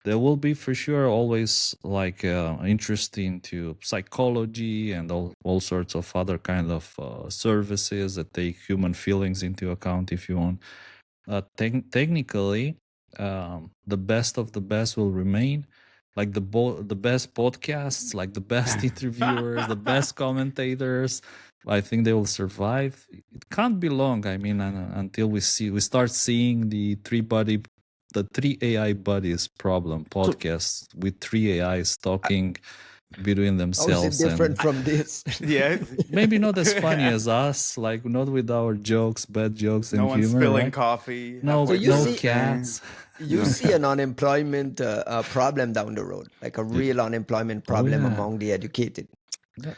S1: There will be for sure always like interest into psychology and all sorts of other kind of services that take human feelings into account, if you want. Technically, the best of the best will remain. Like the best podcasts, like the best interviewers, the best commentators. I think they will survive. It can't be long. I mean, until we start seeing the three AI buddies problem podcasts with three AIs talking between
S3: How is it
S1: themselves,
S3: different
S1: and
S3: from this?
S2: Yeah.
S1: maybe not as funny as us, like not with our jokes, bad jokes,
S2: No
S1: and
S2: one's
S1: humor,
S2: spilling
S1: right?
S2: coffee
S1: No,
S3: So
S2: halfway
S3: you
S2: through
S1: no
S2: the
S3: see,
S2: thing.
S1: cats.
S3: you
S2: No.
S3: see an unemployment problem down the road, like a
S1: Y-
S3: real unemployment
S1: Oh
S3: problem
S1: yeah.
S3: among the educated.
S1: Yeah.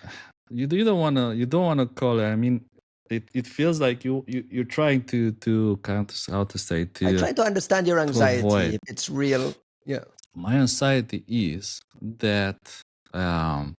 S1: You don't wanna call it. I mean, it feels like you're trying to kind of how to say
S3: I try to understand your
S1: to
S3: anxiety.
S1: avoid.
S3: If it's real, yeah.
S1: My anxiety is that um,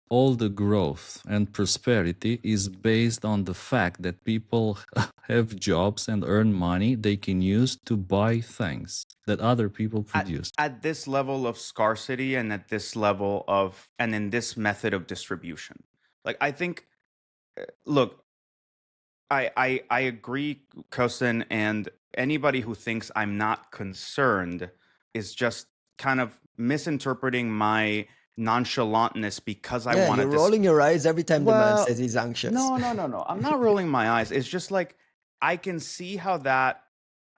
S1: all the growth and prosperity is based on the fact that people have jobs and earn money they can use to buy things that other people produce.
S2: At this level of scarcity and at this level of and in this method of distribution, like I think, look, I agree, Kosin, and anybody who thinks I'm not concerned is just kind of misinterpreting my nonchalantness because I
S3: Yeah,
S2: want to
S3: you're rolling your eyes every time the man
S2: well,
S3: says he's anxious.
S2: no. I'm not rolling my eyes. It's just like I can see how that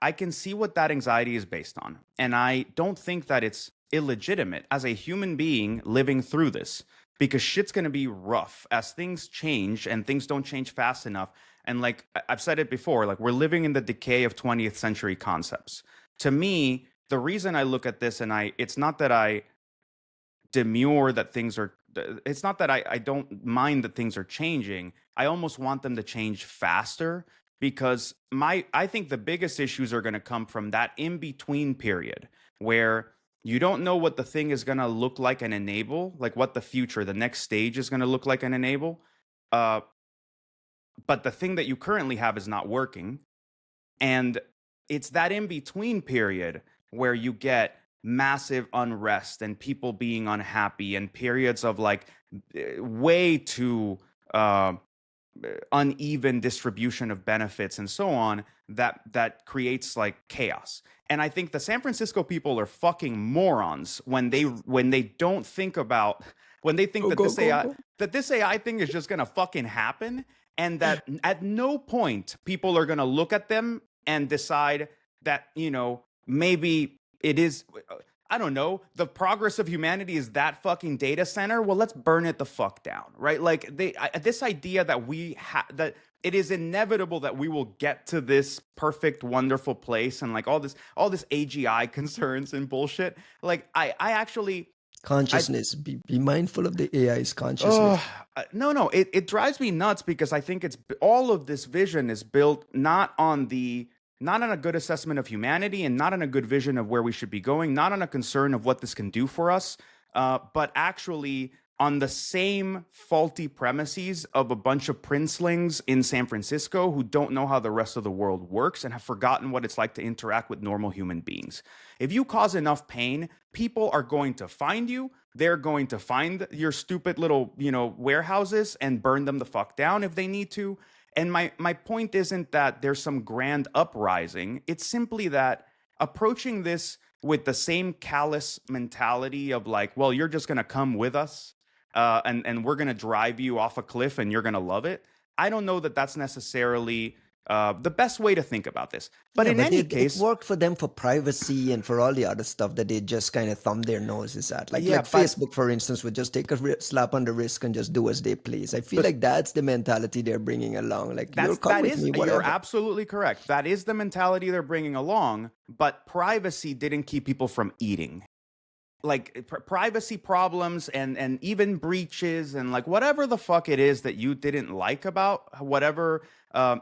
S2: I can see what that anxiety is based on. And I don't think that it's illegitimate as a human being living through this because shit's going to be rough as things change and things don't change fast enough. And like I've said it before, like we're living in the decay of 20th century concepts. To me, the reason I look at this and it's not that I demure that things are it's not that I don't mind that things are changing. I almost want them to change faster because I think the biggest issues are going to come from that in between period where you don't know what the thing is going to look like and enable, like what the future, the next stage is going to look like and enable. Uh, but the thing that you currently have is not working. And it's that in between period where you get massive unrest and people being unhappy and periods of like way too uh, uneven distribution of benefits and so on that creates like chaos. And I think the San Francisco people are fucking morons when they don't think about when they think
S3: Go,
S2: that
S3: go, go, go.
S2: this AI thing is just gonna fucking happen, and that at no point people are gonna look at them and decide that maybe it is. I don't know. The progress of humanity is that fucking data center. Well, let's burn it the fuck down, right? Like this idea that that it is inevitable that we will get to this perfect, wonderful place, and like all this AGI concerns and bullshit. Like I actually,
S3: Consciousness. Be mindful of the AI's consciousness.
S2: oh no, it drives me nuts because I think it's all of this vision is built not on a good assessment of humanity and not on a good vision of where we should be going, not on a concern of what this can do for us, but actually on the same faulty premises of a bunch of princelings in San Francisco who don't know how the rest of the world works and have forgotten what it's like to interact with normal human beings. If you cause enough pain, people are going to find you. They're going to find your stupid little, warehouses and burn them the fuck down if they need to. And my point isn't that there's some grand uprising. It's simply that approaching this with the same callous mentality of like, well, you're just gonna come with us, and we're gonna drive you off a cliff and you're gonna love it. I don't know that that's necessarily the best way to think about this. But
S3: Yeah,
S2: in
S3: but
S2: any
S3: it
S2: case,
S3: worked for them for privacy and for all the other stuff that they just kind of thumb their noses at. Like
S2: yeah,
S3: like
S2: but
S3: Facebook, for instance, would just take a slap on the wrist and just do as they please. I feel like that's the mentality they're bringing along. Like, you'll come with me,
S2: you're
S3: whatever.
S2: absolutely correct. That is the mentality they're bringing along, but privacy didn't keep people from eating. Like privacy problems and even breaches and like whatever the fuck it is that you didn't like about whatever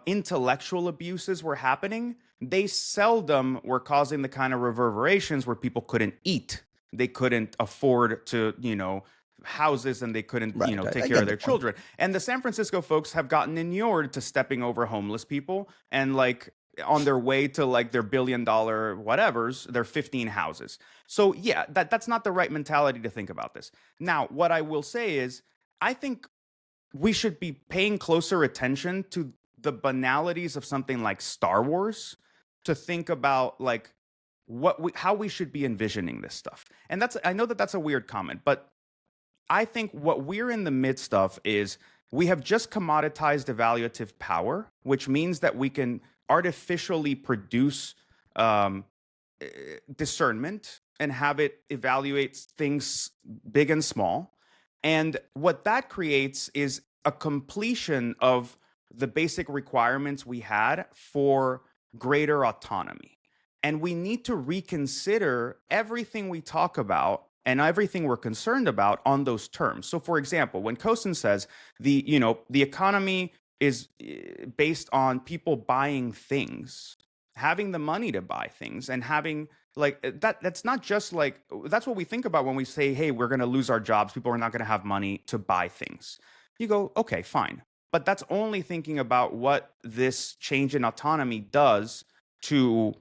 S2: intellectual abuses were happening, they seldom were causing the kind of reverberations where people couldn't eat. They couldn't afford to, houses, and they couldn't,
S3: Right,
S2: take
S3: I
S2: care of
S3: get the
S2: their
S3: point.
S2: children. And the San Francisco folks have gotten inured to stepping over homeless people and like on their way to like their $1 billion whatevers, their 15 houses. So yeah, that's not the right mentality to think about this. Now, what I will say is, I think we should be paying closer attention to the banalities of something like Star Wars to think about like how we should be envisioning this stuff. And I know that that's a weird comment, but I think what we're in the midst of is we have just commoditized evaluative power, which means that we can artificially produce um, discernment and have it evaluate things big and small. And what that creates is a completion of the basic requirements we had for greater autonomy. And we need to reconsider everything we talk about and everything we're concerned about on those terms. So for example, when Costin says the economy is based on people buying things, having the money to buy things, and having like that's not just like that's what we think about when we say, hey, we're going to lose our jobs, people are not going to have money to buy things. You go, okay, fine. But that's only thinking about what this change in autonomy does to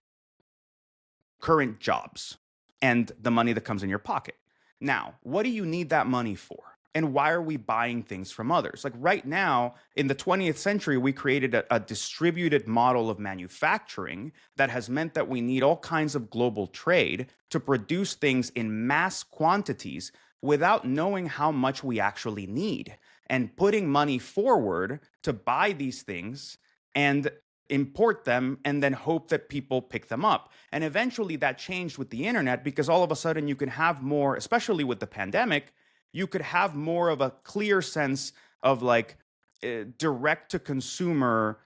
S2: current jobs and the money that comes in your pocket. Now, what do you need that money for? And why are we buying things from others? Like right now, in the 20th century, we created a distributed model of manufacturing that has meant that we need all kinds of global trade to produce things in mass quantities without knowing how much we actually need, and putting money forward to buy these things and import them and then hope that people pick them up. And eventually that changed with the internet, because all of a sudden you can have more, especially with the pandemic, you could have more of a clear sense of like direct to consumer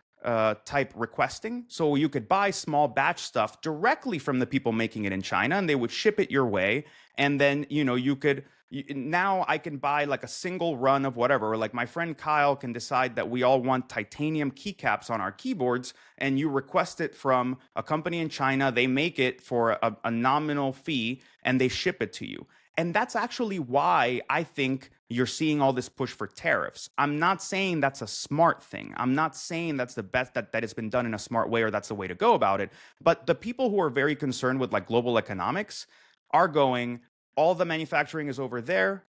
S2: type requesting. So you could buy small batch stuff directly from the people making it in China, and they would ship it your way. And then, you could, now I can buy like a single run of whatever, or like my friend Kyle can decide that we all want titanium keycaps on our keyboards, and you request it from a company in China, they make it for a nominal fee, and they ship it to you. And that's actually why I think you're seeing all this push for tariffs. I'm not saying that's a smart thing. I'm not saying that's the best, that it's been done in a smart way or that's the way to go about it. But the people who are very concerned with like global economics are going, all the manufacturing is over there.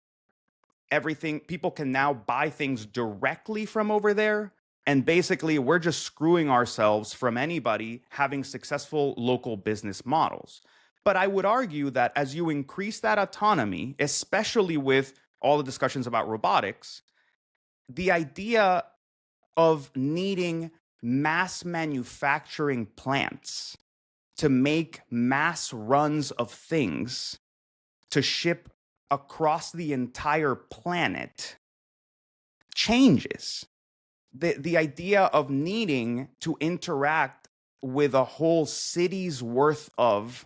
S2: Everything, people can now buy things directly from over there. And basically, we're just screwing ourselves from anybody having successful local business models. But I would argue that as you increase that autonomy, especially with all the discussions about robotics, the idea of needing mass manufacturing plants to make mass runs of things to ship across the entire planet changes. The idea of needing to interact with a whole city's worth of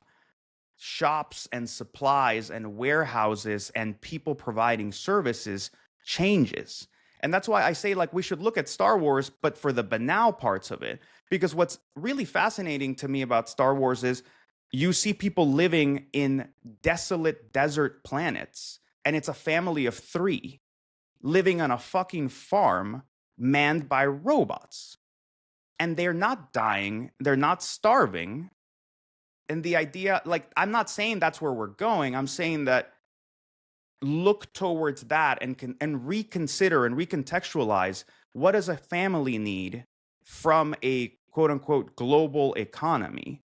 S2: shops and supplies and warehouses and people providing services changes. And that's why I say like we should look at Star Wars, but for the banal parts of it. Because what's really fascinating to me about Star Wars is you see people living in desolate desert planets, and it's a family of 3 living on a fucking farm manned by robots. And they're not dying, they're not starving. And the idea, like, I'm not saying that's where we're going. I'm saying that look towards that and reconsider and recontextualize, what does a family need from a quote unquote global economy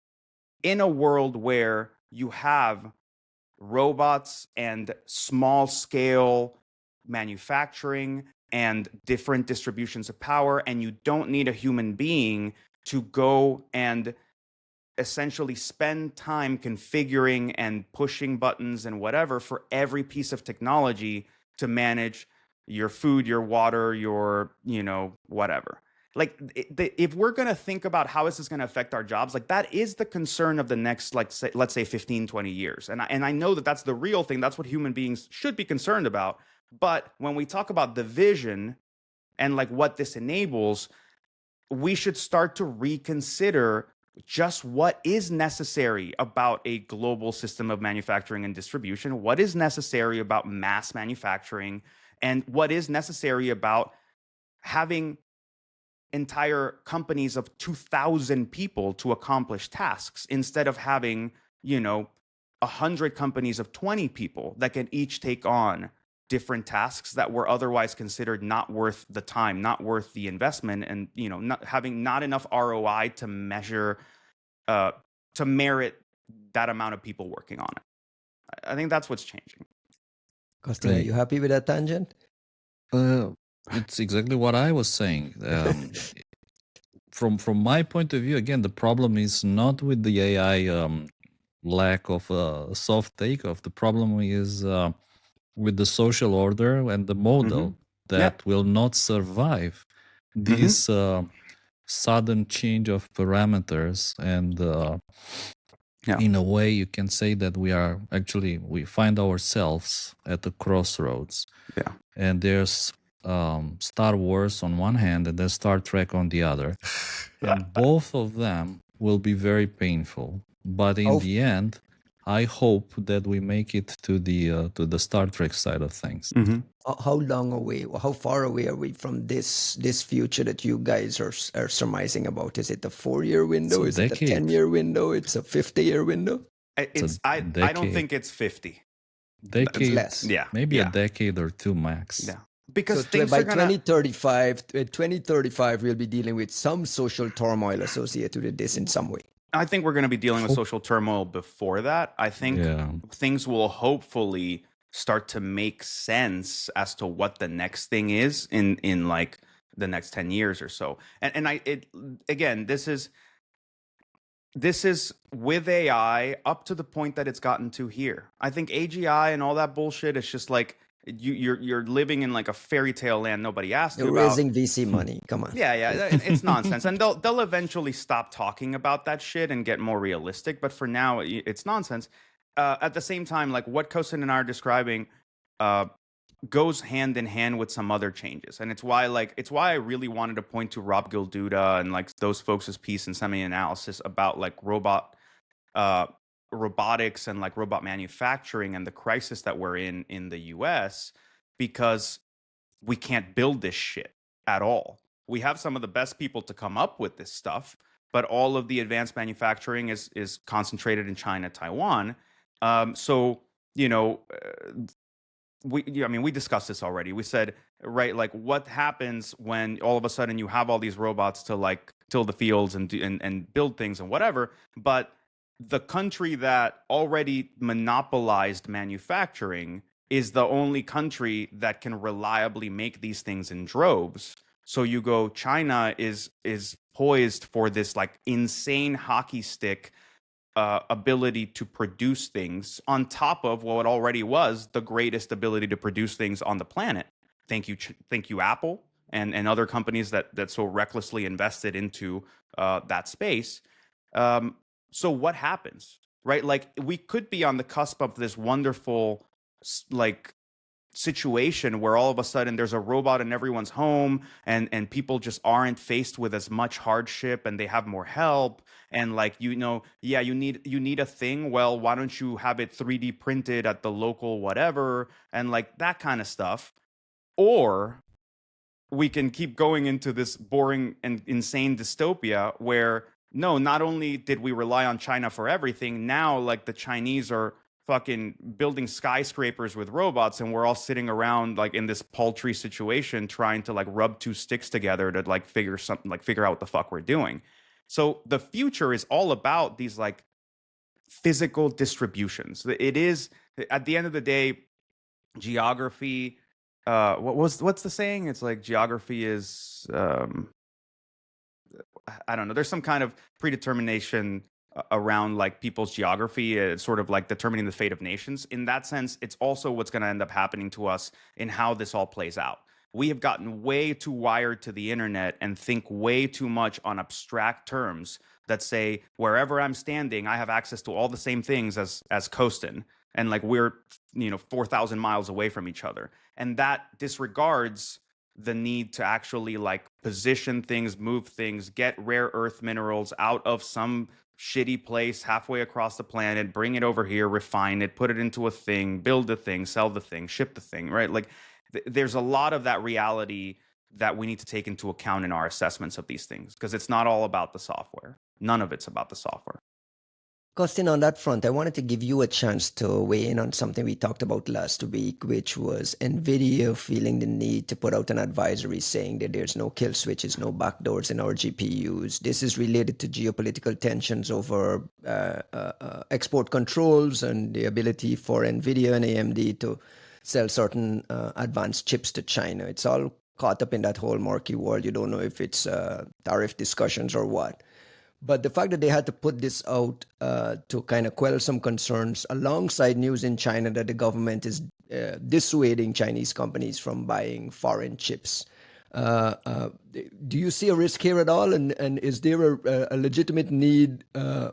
S2: in a world where you have robots and small scale manufacturing and different distributions of power, and you don't need a human being to go and essentially spend time configuring and pushing buttons and whatever for every piece of technology to manage your food, your water, your, whatever. Like, if we're going to think about how is this going to affect our jobs, like, that is the concern of the next, like, let's say 15, 20 years. And I know that that's the real thing. That's what human beings should be concerned about. But when we talk about the vision and like what this enables, we should start to reconsider just what is necessary about a global system of manufacturing and distribution, what is necessary about mass manufacturing, and what is necessary about having entire companies of 2,000 people to accomplish tasks instead of having, 100 companies of 20 people that can each take on different tasks that were otherwise considered not worth the time, not worth the investment, and not having not enough ROI to measure, to merit that amount of people working on it. I think that's what's changing.
S3: Costin, are you happy with that tangent?
S1: It's exactly what I was saying. From my point of view, again, the problem is not with the AI lack of soft takeoff. The problem is with the social order and the model that will not survive this sudden change of parameters. And in a way, you can say that we find ourselves at the crossroads.
S2: Yeah.
S1: And there's Star Wars on one hand and then Star Trek on the other. And both of them will be very painful. But in the end, I hope that we make it to the Star Trek side of things.
S3: How long away, how far away are we from this future that you guys are surmising about? Is it a 4-year window? Is it a 10-year window? It's a 50-year window?
S2: I don't think it's 50.
S1: Decade,
S3: less.
S2: Yeah.
S1: Maybe a decade or two max.
S2: Yeah. Because
S3: so
S2: things
S3: by
S2: are gonna...
S3: 2035, we'll be dealing with some social turmoil associated with this in some way.
S2: I think we're going to be dealing with social turmoil before that. I think things will hopefully start to make sense as to what the next thing is in like the next 10 years or so. And again, this is with AI up to the point that it's gotten to here. I think AGI and all that bullshit is just like you're living in like a fairy tale land nobody asked you about.
S3: You're raising VC money. Come on.
S2: Yeah, it's nonsense. And they'll eventually stop talking about that shit and get more realistic. But for now, it's nonsense. At the same time, like what Costin and I are describing goes hand in hand with some other changes. And it's why I really wanted to point to Rob Gilduda and like those folks' piece in semi-analysis about like robotics and like robot manufacturing and the crisis that we're in the US, because we can't build this shit at all. We have some of the best people to come up with this stuff, but all of the advanced manufacturing is concentrated in China, Taiwan. So, we discussed this already. We said, right, like what happens when all of a sudden you have all these robots to like till the fields and build things and whatever, but the country that already monopolized manufacturing is the only country that can reliably make these things in droves. So you go, China is poised for this like insane hockey stick ability to produce things on top of what already was the greatest ability to produce things on the planet. Thank you, Apple and other companies that so recklessly invested into that space. So what happens, right? Like we could be on the cusp of this wonderful like situation where all of a sudden there's a robot in everyone's home and people just aren't faced with as much hardship and they have more help and like you need a thing, well, why don't you have it 3D printed at the local whatever and like that kind of stuff. Or we can keep going into this boring and insane dystopia where no, not only did we rely on China for everything, now like the Chinese are fucking building skyscrapers with robots and we're all sitting around like in this paltry situation trying to like rub two sticks together to like figure out what the fuck we're doing. So the future is all about these like physical distributions. It is, at the end of the day, geography. What's the saying? It's like geography is I don't know, there's some kind of predetermination around like people's geography. It's sort of like determining the fate of nations. In that sense, it's also what's going to end up happening to us in how this all plays out. We have gotten way too wired to the internet and think way too much on abstract terms that say wherever I'm standing, I have access to all the same things as Costin, and like we're 4,000 miles away from each other, and that disregards the need to actually like position things, move things, get rare earth minerals out of some shitty place halfway across the planet, bring it over here, refine it, put it into a thing, build the thing, sell the thing, ship the thing, right? Like there's a lot of that reality that we need to take into account in our assessments of these things, because it's not all about the software. None of it's about the software.
S3: Costin, on that front, I wanted to give you a chance to weigh in on something we talked about last week, which was Nvidia feeling the need to put out an advisory saying that there's no kill switches, no backdoors in our GPUs. This is related to geopolitical tensions over export controls and the ability for Nvidia and AMD to sell certain advanced chips to China. It's all caught up in that whole murky world. You don't know if it's tariff discussions or what. But the fact that they had to put this out to kind of quell some concerns alongside news in China that the government is dissuading Chinese companies from buying foreign chips. Do you see a risk here at all? And is there a legitimate need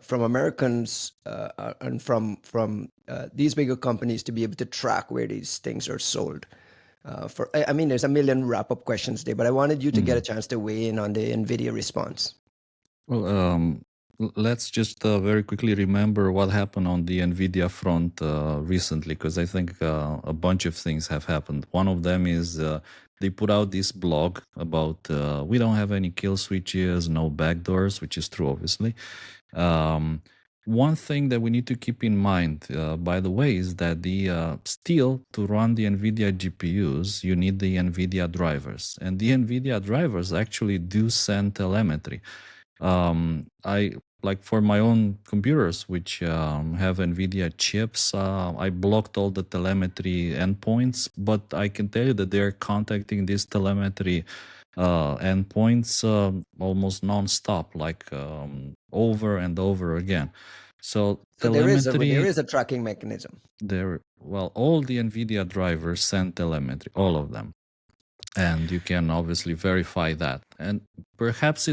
S3: from Americans and from these bigger companies to be able to track where these things are sold? There's a million wrap-up questions there, but I wanted you to get a chance to weigh in on the NVIDIA response.
S1: Well, let's just very quickly remember what happened on the Nvidia front recently, because I think a bunch of things have happened. One of them is they put out this blog about we don't have any kill switches, no backdoors, which is true, obviously. One thing that we need to keep in mind, by the way, is that still to run the NVIDIA GPUs, you need the NVIDIA drivers, and the NVIDIA drivers actually do send telemetry. I like for my own computers, which have NVIDIA chips, I blocked all the telemetry endpoints, but I can tell you that they're contacting these telemetry endpoints almost non-stop, like over and over again. So
S3: there is a tracking mechanism.
S1: All the NVIDIA drivers send telemetry, all of them, and you can obviously verify that. And perhaps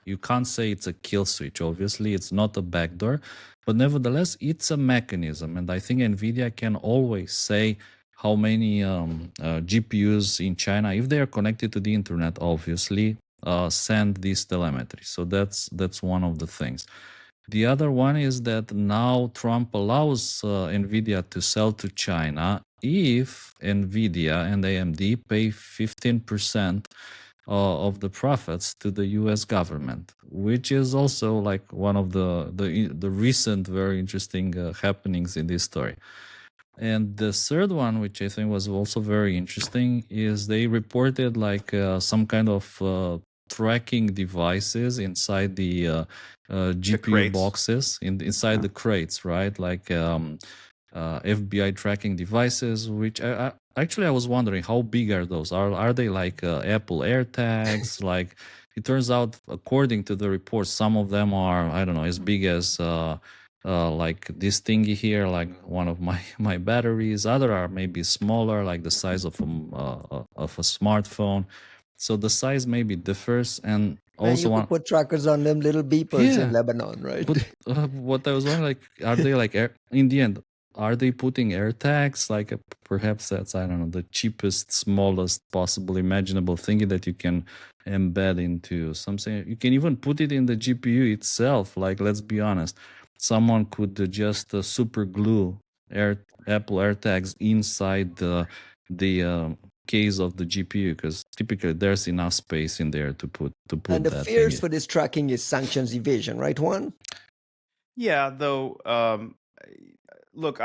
S1: you can't say it's a kill switch. Obviously, it's not a backdoor, but nevertheless, it's a mechanism. And I think NVIDIA can always say how many GPUs in China, if they are connected to the internet, obviously, send this telemetry. So that's one of the things. The other one is that now Trump allows NVIDIA to sell to China if NVIDIA and AMD pay 15% of the profits to the U.S. government, which is also like one of the recent very interesting happenings in this story. And the third one, which I think was also very interesting, is they reported like some kind of tracking devices inside the GPU boxes, inside the crates, right? Like FBI tracking devices, which actually I was wondering how big are those? Are they like Apple AirTags? Like it turns out, according to the reports, some of them are, I don't know, as big as like this thingy here, like one of my batteries. Other are maybe smaller, like the size of a smartphone. So the size maybe differs, and also
S3: you could put trackers on them little beepers in Lebanon, right?
S1: But what I was wondering, like, are they like in the end? Are they putting AirTags? Like perhaps that's, I don't know, the cheapest, smallest possible imaginable thingy that you can embed into something. You can even put it in the GPU itself. Like, let's be honest, someone could just super glue Apple AirTags inside the case of the GPU, because typically there's enough space in there to put
S3: and the
S1: that
S3: fears
S1: thingy.
S3: For this tracking is sanctions evasion, right, Juan?
S2: Yeah, though. Look,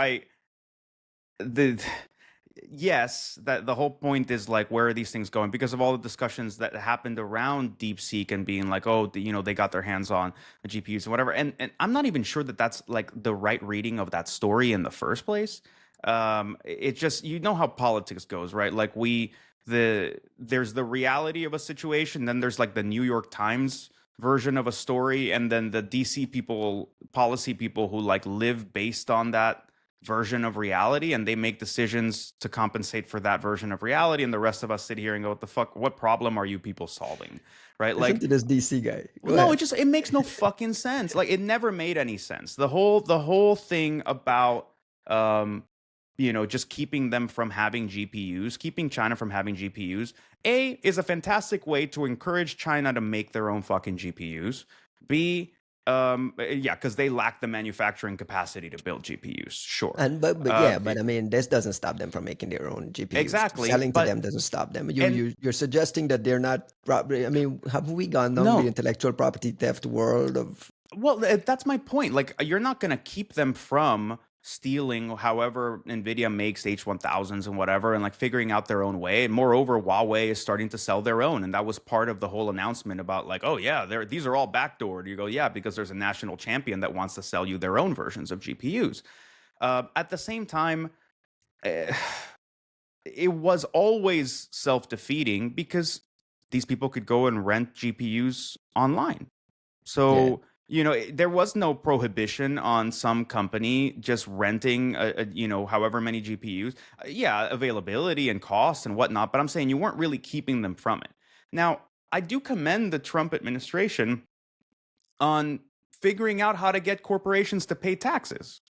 S2: yes, that the whole point is like, where are these things going? Because of all the discussions that happened around DeepSeek and being like, oh, they got their hands on the GPUs and whatever. And I'm not even sure that that's like the right reading of that story in the first place. It just, how politics goes, right? Like we there's the reality of a situation, then there's like the New York Times version of a story, and then the DC people, policy people who like live based on that version of reality, and they make decisions to compensate for that version of reality, and the rest of us sit here and go, what the fuck, what problem are you people solving, right?
S3: Listen
S2: Like,
S3: to this DC guy. Go
S2: no,
S3: ahead.
S2: it makes no fucking sense. Like, it never made any sense. The whole thing about just keeping them from having GPUs, keeping China from having GPUs, is a fantastic way to encourage China to make their own fucking GPUs. B, yeah, because they lack the manufacturing capacity to build GPUs. Sure.
S3: And but yeah, but
S2: It-
S3: I mean, this doesn't stop them from making their own GPUs.
S2: exactly.
S3: Selling to
S2: But
S3: them doesn't stop them.
S2: and
S3: You're suggesting that they're not probably. I mean, have we gone down the
S2: no,
S3: intellectual property theft world of?
S2: well, that's my point. Like, you're not going to keep them from stealing however Nvidia makes H1000s and whatever, and like figuring out their own way. And moreover, Huawei is starting to sell their own, and that was part of the whole announcement about like, oh yeah, these are all backdoored. You go, yeah, because there's a national champion that wants to sell you their own versions of GPUs. At the same time, eh, it was always self-defeating because these people could go and rent GPUs online.
S3: Yeah.
S2: So, there was no prohibition on some company just renting, however many GPUs. Yeah, availability and cost and whatnot, but I'm saying you weren't really keeping them from it. Now, I do commend the Trump administration on figuring out how to get corporations to pay taxes.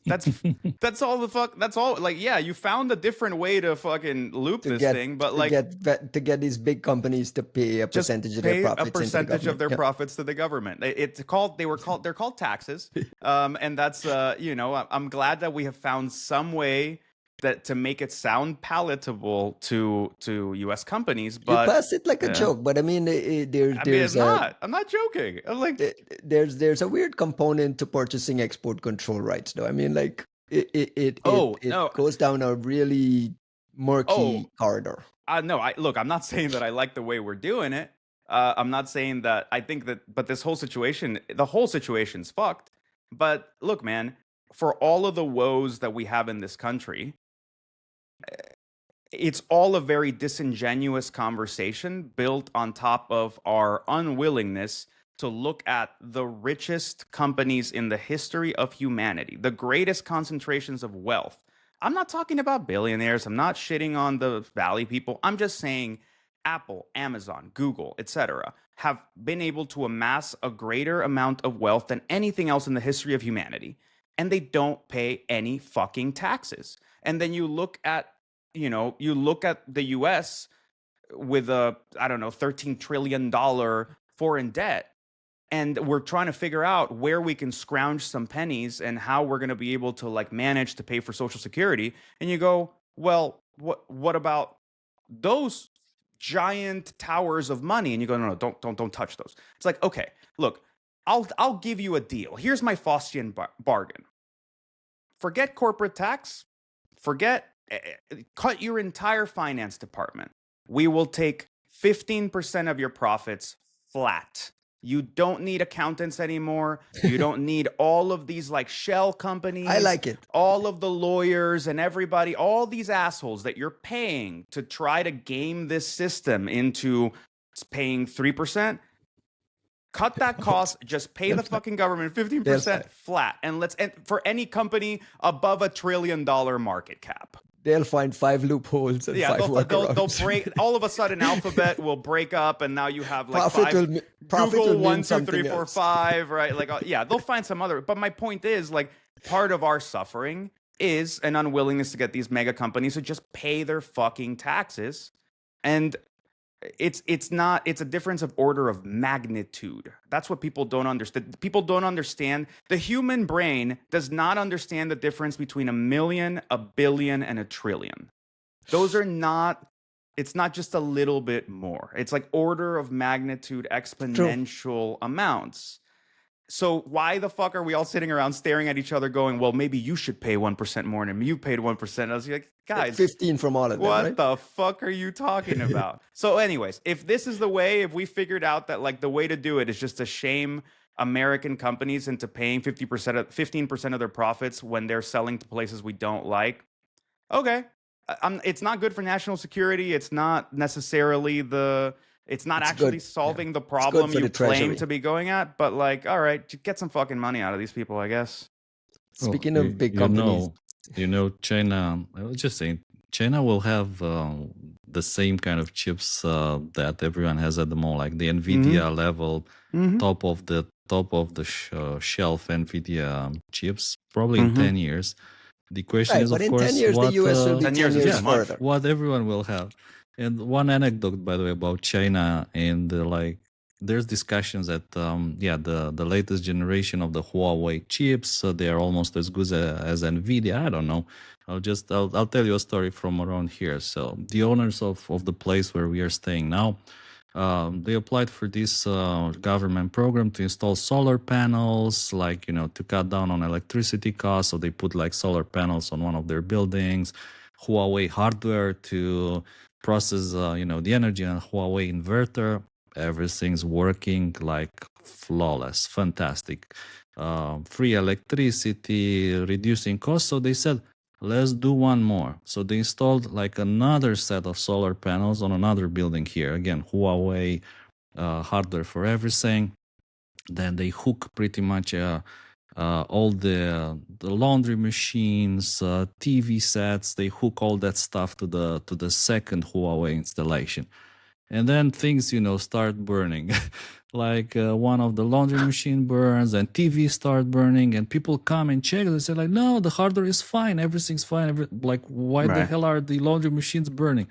S2: That's all the fuck. That's all. Like, yeah, you found a different way to fucking loop
S3: To
S2: this
S3: get
S2: thing, but
S3: to
S2: like,
S3: get these big companies to pay a
S2: just
S3: percentage of their
S2: pay a
S3: profits into the
S2: percentage of
S3: government.
S2: their
S3: Yeah.
S2: profits to the government. They're called taxes. And that's I'm glad that we have found some way that to make it sound palatable to US companies,
S3: You
S2: but
S3: pass it like a joke, but I mean,
S2: I mean, it's not. I'm not joking. I'm like,
S3: there's a weird component to purchasing export control rights, though. I mean, like it
S2: oh no,
S3: goes down a really murky
S2: oh
S3: corridor.
S2: no. Look, I'm not saying that I like the way we're doing it. I'm not saying that I think that, but the whole situation's fucked. But look, man, for all of the woes that we have in this country, it's all a very disingenuous conversation built on top of our unwillingness to look at the richest companies in the history of humanity, the greatest concentrations of wealth. I'm not talking about billionaires. I'm not shitting on the Valley people. I'm just saying Apple, Amazon, Google, etc. have been able to amass a greater amount of wealth than anything else in the history of humanity, and they don't pay any fucking taxes. And then you look at the US with a, I don't know, $13 trillion foreign debt. And we're trying to figure out where we can scrounge some pennies and how we're going to be able to like manage to pay for Social Security. And you go, well, what about those giant towers of money? And you go, no, don't touch those. It's like, okay, look, I'll give you a deal. Here's my Faustian bargain. Forget corporate tax. Cut your entire finance department. We will take 15% of your profits flat. You don't need accountants anymore. You don't need all of these like shell companies.
S3: I like it.
S2: All of the lawyers and everybody, all these assholes that you're paying to try to game this system into paying 3%. Cut that cost. Just pay the fucking government 15% flat, and for any company above $1 trillion market cap.
S3: They'll find 5 loopholes and 5 workarounds.
S2: They'll break. All of a sudden, Alphabet will break up, and now you have like
S3: profit
S2: Google
S3: will
S2: 1,
S3: mean
S2: 2, 3, 4,
S3: else.
S2: 5, right? Like, yeah, they'll find some other. But my point is, like, part of our suffering is an unwillingness to get these mega companies to just pay their fucking taxes, and it's a difference of order of magnitude. That's what people don't understand. People don't understand. The human brain does not understand the difference between a million, a billion, and a trillion. Those are not, it's not just a little bit more. It's like order of magnitude, exponential amounts. So why the fuck are we all sitting around staring at each other going, well, maybe you should pay 1% more and you paid 1%. I was like, guys,
S3: 15 from all of them,
S2: what
S3: right?
S2: the fuck are you talking about? So anyways, if this is the way, if we figured out that like the way to do it is just to shame American companies into paying 15% of their profits when they're selling to places we don't like, okay, It's not good for national security. It's not necessarily it's not
S3: It's
S2: actually
S3: good. Yeah.
S2: solving the
S3: It's good
S2: problem
S3: for
S2: you
S3: the
S2: claim
S3: treasury.
S2: to be going at. But like, all right, get some fucking money out of these people, I guess.
S1: Oh,
S3: Speaking of big
S1: you
S3: companies,
S1: know, China. I was just saying, China will have the same kind of chips that everyone has at the moment, like the
S2: Mm-hmm.
S1: Nvidia level,
S2: Mm-hmm.
S1: top of the shelf Nvidia chips, probably in
S2: Mm-hmm.
S1: 10 years. The question
S3: right?
S1: is,
S3: But
S1: of
S3: in 10
S1: course,
S3: years, the
S1: what?
S3: US will be
S2: 10 years
S3: 10
S2: is
S3: years
S2: too
S1: Yeah,
S2: much.
S3: further.
S1: what everyone will have. And one anecdote, by the way, about China and like, there's discussions that yeah, the latest generation of the Huawei chips, they are almost as good as Nvidia. I don't know. I'll tell you a story from around here. So the owners of the place where we are staying now, they applied for this government program to install solar panels, like, to cut down on electricity costs. So they put like solar panels on one of their buildings, Huawei hardware to process, the energy on Huawei inverter. Everything's working like flawless, fantastic. Free electricity, reducing costs. So they said, let's do one more. So they installed like another set of solar panels on another building here. Again, Huawei hardware for everything. Then they hook pretty much all the laundry machines, TV sets. They hook all that stuff to the second Huawei installation, and then things start burning. Like one of the laundry machine burns and TV start burning, and people come and check. They say like, no, the hardware is fine, everything's fine. Like, why the
S2: Right.
S1: hell are the laundry machines burning?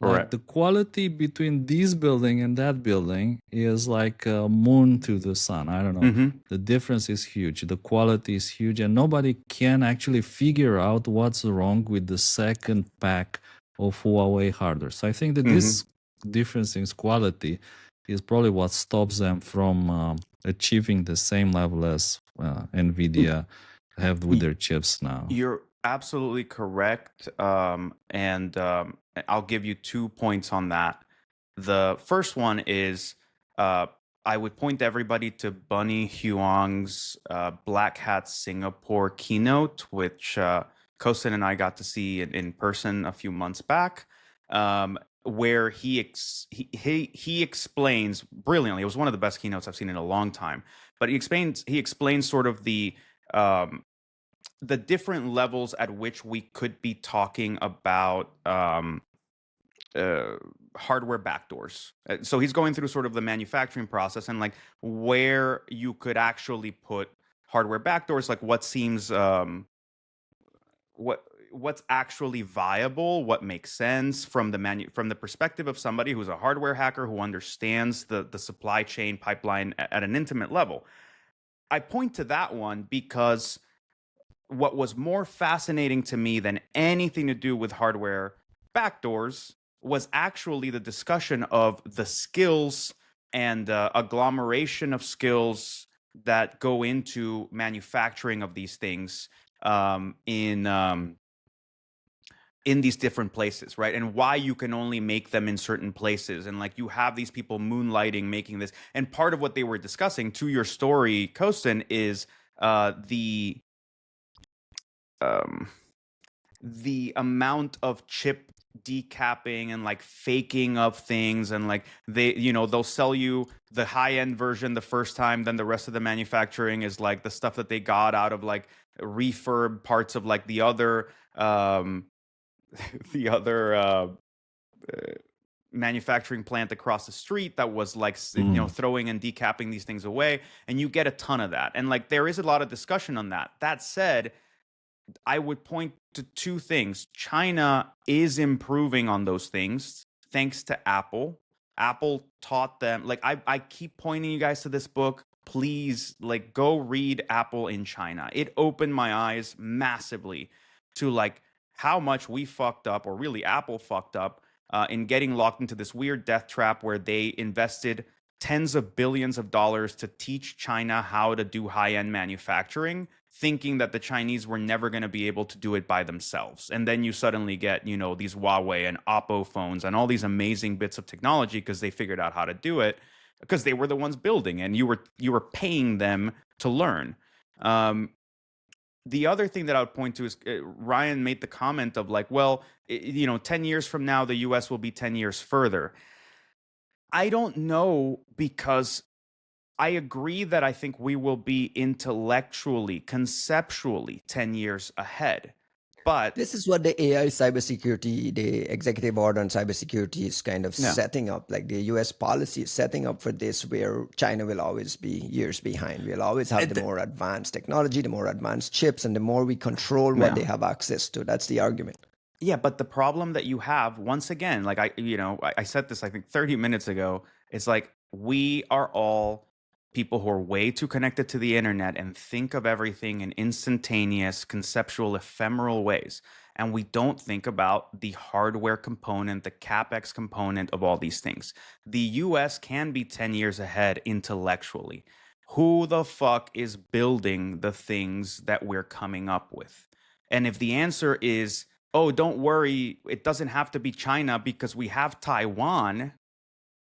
S2: Right.
S1: Like, the quality between this building and that building is like a moon to the sun. I don't know.
S2: Mm-hmm.
S1: The difference is huge, the quality is huge, and nobody can actually figure out what's wrong with the second pack of Huawei hardware. So I think that
S2: Mm-hmm.
S1: this difference in quality is probably what stops them from achieving the same level as Nvidia have with
S3: Y-
S1: their chips now.
S2: You're absolutely correct. And I'll give you 2 points on that. The first one is I would point everybody to Bunny Huang's Black Hat Singapore keynote, which Costin and I got to see in person a few months back, where he explains brilliantly. It was one of the best keynotes I've seen in a long time. But he explains sort of um, the different levels at which we could be talking about uh, hardware backdoors. So he's going through sort of the manufacturing process and like where you could actually put hardware backdoors, like what seems what's actually viable, what makes sense from from the perspective of somebody who's a hardware hacker who understands the supply chain pipeline at an intimate level. I point to that one because what was more fascinating to me than anything to do with hardware backdoors was actually the discussion of the skills and agglomeration of skills that go into manufacturing of these things um, in um, in these different places, right? And why you can only make them in certain places. And like you have these people moonlighting making this. And part of what they were discussing, to your story, Costin, is the um, the amount of chip decapping and like faking of things, and like they'll sell you the high end version the first time, then the rest of the manufacturing is like the stuff that they got out of like refurb parts of like the other the other manufacturing plant across the street that was like
S1: Mm.
S2: throwing and decapping these things away, and you get a ton of that. And like there is a lot of discussion on that. That said, I would point to two things. China is improving on those things thanks to Apple. Apple taught them, like, I keep pointing you guys to this book. Please, like, go read Apple in China. It opened my eyes massively to, like, how much we fucked up, or really Apple fucked up, in getting locked into this weird death trap where they invested tens of billions of dollars to teach China how to do high end manufacturing, thinking that the Chinese were never going to be able to do it by themselves. And then you suddenly get, these Huawei and Oppo phones and all these amazing bits of technology because they figured out how to do it because they were the ones building and you were paying them to learn. Um, the other thing that I would point to is Ryan made the comment of like, well, 10 years from now, the US will be 10 years further. I don't know, because I agree that I think we will be intellectually, conceptually 10 years ahead. But
S3: This is what the AI cybersecurity, the executive order on cybersecurity is kind of
S2: yeah,
S3: setting up. Like the US policy is setting up for this, where China will always be years behind. We'll always have the more advanced technology, the more advanced chips, and the more we control what
S2: yeah.
S3: they have access to. That's the argument.
S2: Yeah, but the problem that you have, once again, like I said this, I think 30 minutes ago, it's like we are all people who are way too connected to the internet and think of everything in instantaneous, conceptual, ephemeral ways. And we don't think about the hardware component, the CapEx component of all these things. The US can be 10 years ahead intellectually. Who the fuck is building the things that we're coming up with? And if the answer is, oh, don't worry, it doesn't have to be China because we have Taiwan,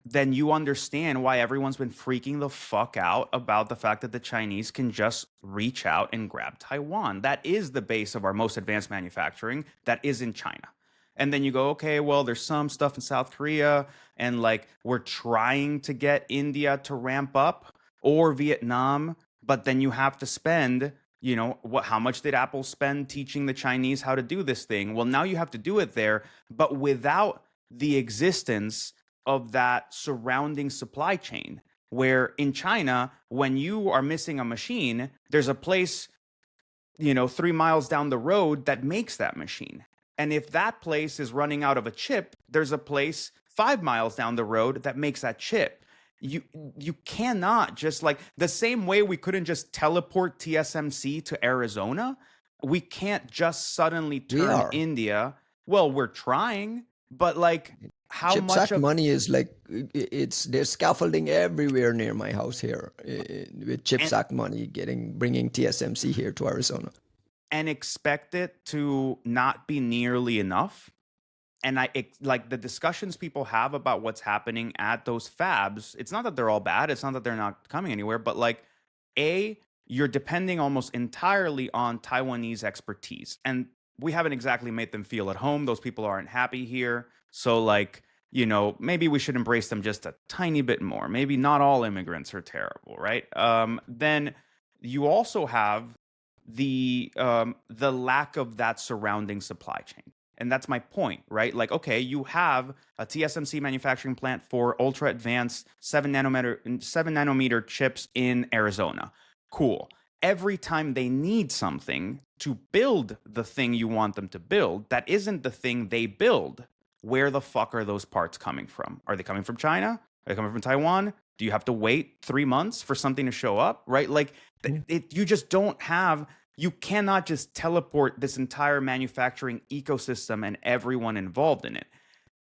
S2: then you understand why everyone's been freaking the fuck out about the fact that the Chinese can just reach out and grab Taiwan. That is the base of our most advanced manufacturing that is in China. And then you go, okay, well, there's some stuff in South Korea, and like we're trying to get India to ramp up, or Vietnam, but then you have to spend, how much did Apple spend teaching the Chinese how to do this thing? Well, now you have to do it there, but without the existence of that surrounding supply chain, where in China, when you are missing a machine, there's a place, 3 miles down the road that makes that machine. And if that place is running out of a chip, there's a place 5 miles down the road that makes that chip. You cannot just, like, the same way we couldn't just teleport TSMC to Arizona, we can't just suddenly turn India. Well, we're trying, but like, how
S3: CHIPS
S2: much
S3: Act
S2: of
S3: money is like, there's scaffolding everywhere near my house here, with CHIPS Act money bringing TSMC here to Arizona.
S2: and expect it to not be nearly enough? And like the discussions people have about what's happening at those fabs, it's not that they're all bad, it's not that they're not coming anywhere, but like, you're depending almost entirely on Taiwanese expertise, and we haven't exactly made them feel at home. Those people aren't happy here. So like, maybe we should embrace them just a tiny bit more. Maybe not all immigrants are terrible, right? Then you also have the lack of that surrounding supply chain. And that's my point, right? Like, okay, you have a TSMC manufacturing plant for ultra advanced 7 nanometer chips in Arizona. Cool. Every time they need something to build the thing you want them to build, that isn't the thing they build. Where the fuck are those parts coming from? Are they coming from China? Are they coming from Taiwan? Do you have to wait 3 months for something to show up, right? Like, you just don't have, you cannot just teleport this entire manufacturing ecosystem and everyone involved in it.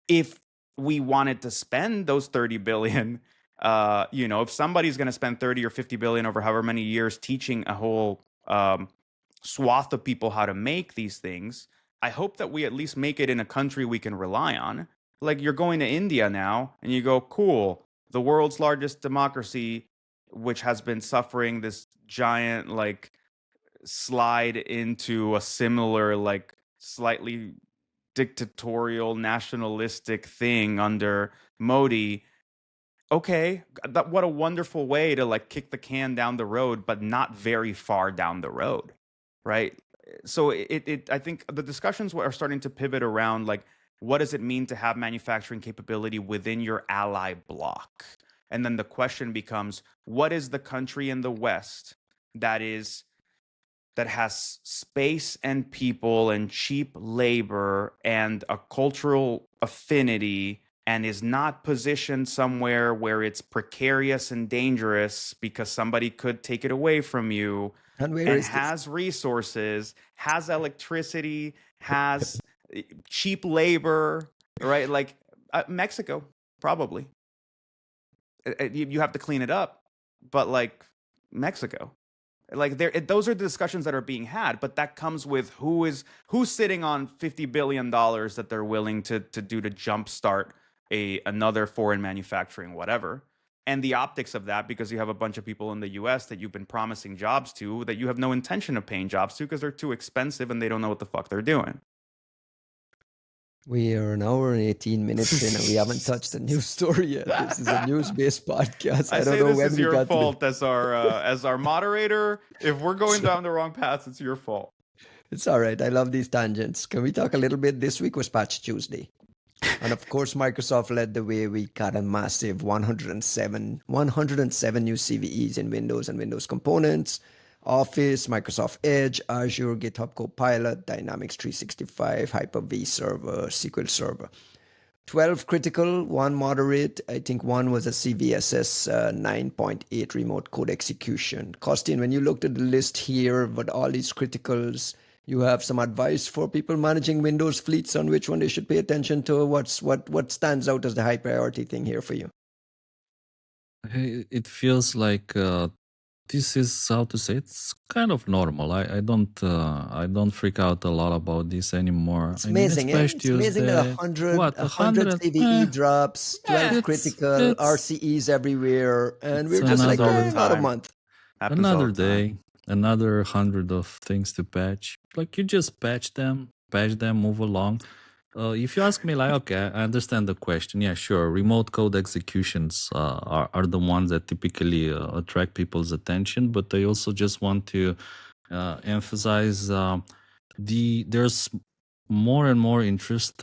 S2: If we wanted to spend those 30 billion, if somebody's going to spend 30 or 50 billion over however many years teaching a whole swath of people how to make these things, I hope that we at least make it in a country we can rely on. Like, you're going to India now and you go, cool, the world's largest democracy, which has been suffering this giant like slide into a similar, like, slightly dictatorial, nationalistic thing under Modi. Okay, what a wonderful way to like kick the can down the road, but not very far down the road, right? So I think the discussions are starting to pivot around like, what does it mean to have manufacturing capability within your ally bloc? And then the question becomes, what is the country in the West that has space and people and cheap labor and a cultural affinity, and is not positioned somewhere where it's precarious and dangerous because somebody could take it away from you,
S3: And where
S2: and
S3: is this?
S2: has resources, has electricity, has cheap labor, right? Like, Mexico, probably. You have to clean it up, but like, Mexico. Like, those are the discussions that are being had, but that comes with who's sitting on $50 billion that they're willing to do to jumpstart another foreign manufacturing whatever. and the optics of that, because you have a bunch of people in the US that you've been promising jobs to that you have no intention of paying jobs to because they're too expensive and they don't know what the fuck they're doing.
S3: We are an hour and 18 minutes in and we haven't touched the news story yet. This is a news-based podcast.
S2: I
S3: I don't
S2: say
S3: know
S2: this
S3: when
S2: is
S3: we
S2: your
S3: got
S2: fault as our moderator. If we're going down the wrong path, it's your fault.
S3: It's all right. I love these tangents. Can we talk a little bit? This week was Patch Tuesday. And of course, Microsoft led the way. We got a massive 107 new CVEs in Windows and Windows components, Office, Microsoft Edge, Azure, GitHub Copilot, Dynamics 365, Hyper-V Server, SQL Server. 12 critical, 1 moderate. I think 1 was a CVSS 9.8 remote code execution. Costin, when you looked at the list here, but all these criticals, you have some advice for people managing Windows fleets on which one they should pay attention to? What stands out as the high priority thing here for you?
S1: It feels like this is, how to say, it's kind of normal. I don't freak out a lot about this anymore.
S3: It's
S1: I mean, it's
S3: amazing, eh?
S1: Patch
S3: It's amazing that
S1: Tuesday.
S3: 100,
S1: What,
S3: 100
S1: 100?
S3: CVE drops, 12
S1: it's
S3: critical, RCEs everywhere, and
S1: it's
S3: we're just like,
S1: another
S3: not a
S2: time.
S3: month.
S2: Happens all
S1: another
S2: the time.
S1: day, another 100 of things to patch. Like, you just patch them, move along. If you ask me, like, okay, I understand the question. Yeah, sure. Remote code executions are the ones that typically attract people's attention, but I also just want to emphasize there's more and more interest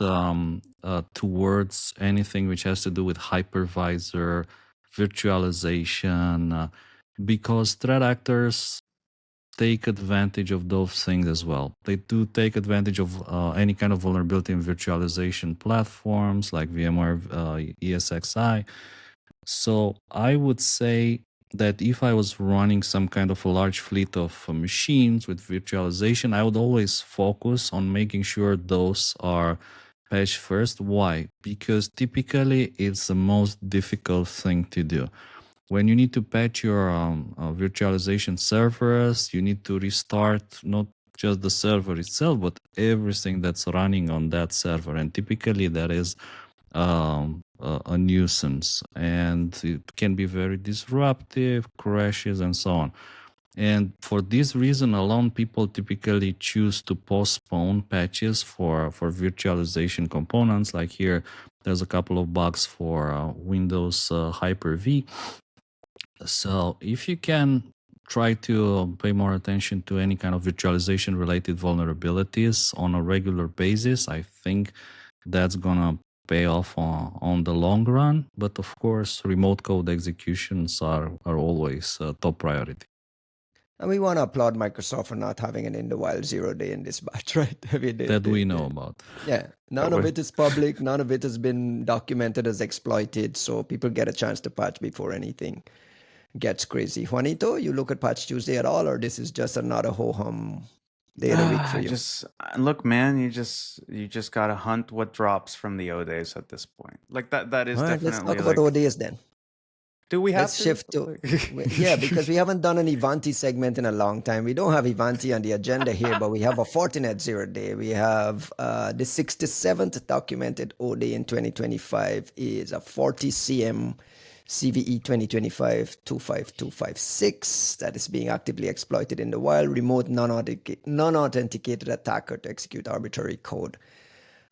S1: towards anything which has to do with hypervisor, virtualization, because threat actors take advantage of those things as well. They do take advantage of any kind of vulnerability in virtualization platforms like VMware ESXi. So I would say that if I was running some kind of a large fleet of machines with virtualization, I would always focus on making sure those are patched first. Why? Because typically it's the most difficult thing to do. When you need to patch your virtualization servers, you need to restart not just the server itself, but everything that's running on that server. And typically that is a nuisance, and it can be very disruptive, crashes, and so on. And for this reason alone, people typically choose to postpone patches for virtualization components. Like here, there's a couple of bugs for Windows Hyper-V. So if you can try to pay more attention to any kind of virtualization related vulnerabilities on a regular basis, I think that's gonna pay off on the long run. But of course, remote code executions are always top priority.
S3: And we want to applaud Microsoft for not having an in the wild 0 day in this batch, right? I mean,
S1: We know about.
S3: Yeah, none of it is public. None of it has been documented as exploited. So people get a chance to patch before anything gets crazy. Juanito, you look at Patch Tuesday at all, or this is just another ho-hum day of the week for you?
S2: Just look, man, you just gotta hunt what drops from the O days at this point. Like that is
S3: All right,
S2: definitely.
S3: let's talk
S2: like,
S3: about ODs then.
S2: do we have
S3: Let's
S2: to
S3: shift to yeah, because we haven't done an Ivanti segment in a long time. We don't have Ivanti on the agenda here, but we have a Fortinet 0 day. We have the 67th documented OD in 2025 is a 40CM CVE 2025-25256 that is being actively exploited in the wild. Remote non-authenticated attacker to execute arbitrary code.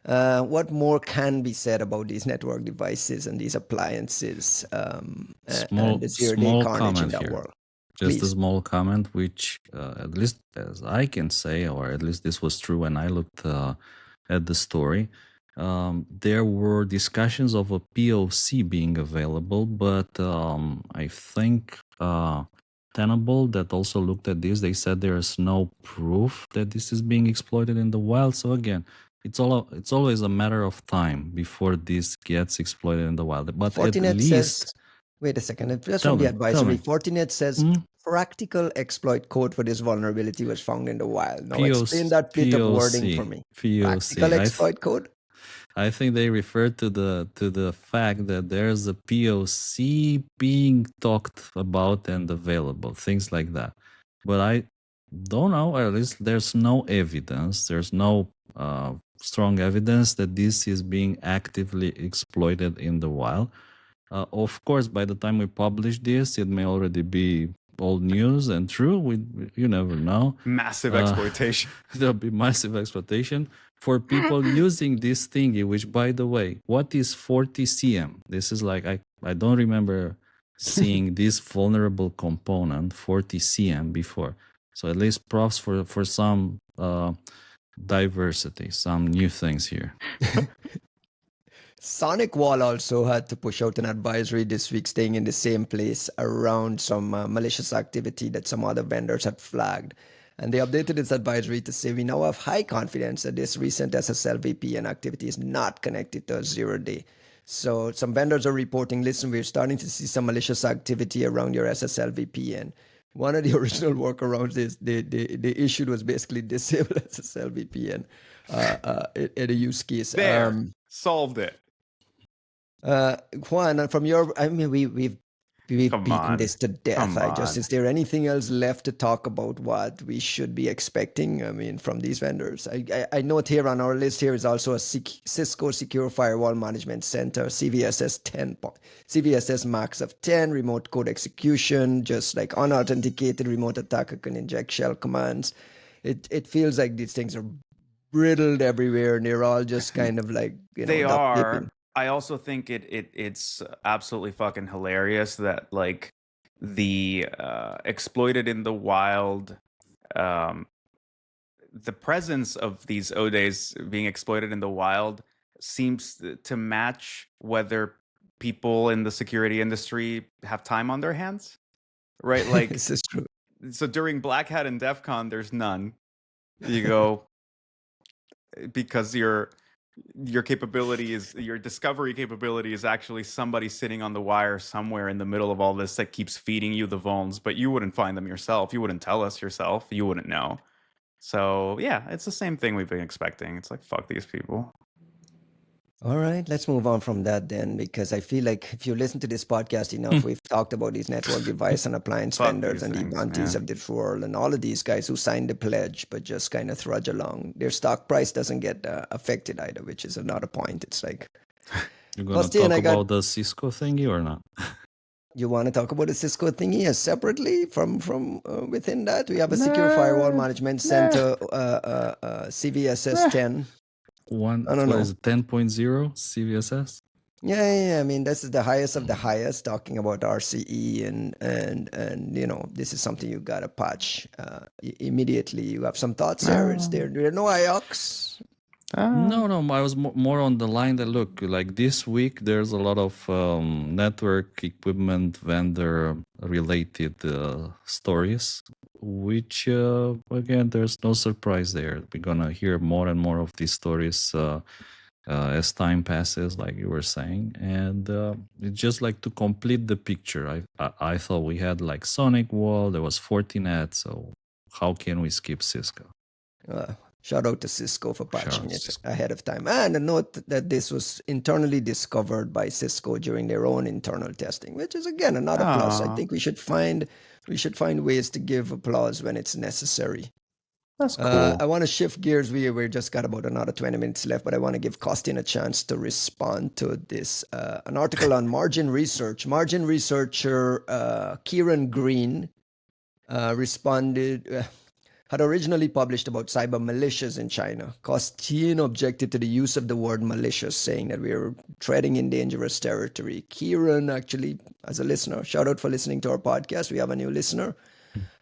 S3: What more can be said about these network devices and these appliances and the 0 day carnage in that
S1: here.
S3: world?
S1: Just a small comment, which at least as I can say, or at least this was true when I looked at the story, there were discussions of a POC being available, but I think Tenable that also looked at this, they said there's no proof that this is being exploited in the wild. So again, it's always a matter of time before this gets exploited in the wild. But
S3: Fortinet
S1: at least
S3: says, wait a second, just from the advisory, Fortinet says practical exploit code for this vulnerability was found in the wild. Now explain that bit of wording for me. Practical exploit code?
S1: I think they refer to the fact that there's a POC being talked about and available, things like that. But I don't know, or at least there's no evidence. There's no strong evidence that this is being actively exploited in the wild. Of course, by the time we publish this, it may already be old news and true. You never know.
S2: Massive exploitation.
S1: There'll be massive exploitation for people using this thingy. Which, by the way, what is 40 cm? This is like I don't remember seeing this vulnerable component 40 cm before. So at least props for some diversity, some new things here.
S3: Sonic Wall also had to push out an advisory this week, staying in the same place around some malicious activity that some other vendors had flagged. And they updated its advisory to say we now have high confidence that this recent SSL VPN activity is not connected to a 0-day. So some vendors are reporting, listen, we're starting to see some malicious activity around your SSL VPN. One of the original workarounds is they issued was basically disable SSL VPN in a use case.
S2: There, solved it.
S3: Juan, from your, I mean, we've beaten this to death. Is there anything else left to talk about what we should be expecting? I mean, from these vendors, I note here on our list here is also a Cisco Secure Firewall Management Center, CVSS 10, CVSS max of 10, remote code execution, just like unauthenticated remote attacker can inject shell commands. It feels like these things are brittled everywhere, and they're all just kind of like,
S2: they are. I also think it's absolutely fucking hilarious that like the exploited in the wild, the presence of these ODAs being exploited in the wild seems to match whether people in the security industry have time on their hands, right? Like
S3: this is true.
S2: So during Black Hat and DEF CON, there's none. You go because your capability is, your discovery capability is actually somebody sitting on the wire somewhere in the middle of all this that keeps feeding you the vulns, but you wouldn't find them yourself. You wouldn't tell us yourself. You wouldn't know. So yeah, it's the same thing we've been expecting. It's like, fuck these people.
S3: All right, let's move on from that then, because I feel like if you listen to this podcast enough, we've talked about these network device and appliance vendors and the bounties of this world and all of these guys who signed the pledge but just kind of trudge along. Their stock price doesn't get affected either, which is another point. It's like,
S1: you're going to talk about the Cisco thingy or not?
S3: You want to talk about the Cisco thingy separately from within that? We have a Secure Firewall Management Center, CVSS 10.
S1: I don't know. Is it 10.0 CVSS?
S3: Yeah. I mean, this is the highest of the highest, talking about RCE and you know, this is something you got to patch immediately. You have some thoughts there? There are no IOCs?
S1: No. I was more on the line that, look, like this week, there's a lot of network equipment vendor related stories, which, again, there's no surprise there. We're going to hear more and more of these stories as time passes, like you were saying. And it's just like to complete the picture. I thought we had like Sonic Wall, there was Fortinet, so how can we skip Cisco?
S3: Shout out to Cisco for patching it ahead of time. And a note that this was internally discovered by Cisco during their own internal testing, which is again another plus. I think we should find ways to give applause when it's necessary.
S2: That's cool.
S3: I want to shift gears. We just got about another 20 minutes left, but I want to give Costin a chance to respond to this. An article on Margin Research. Margin researcher Kieran Green responded. Had originally published about cyber militias in China. Costin objected to the use of the word malicious, saying that we were treading in dangerous territory. Kieran, actually, as a listener, shout out for listening to our podcast. We have a new listener.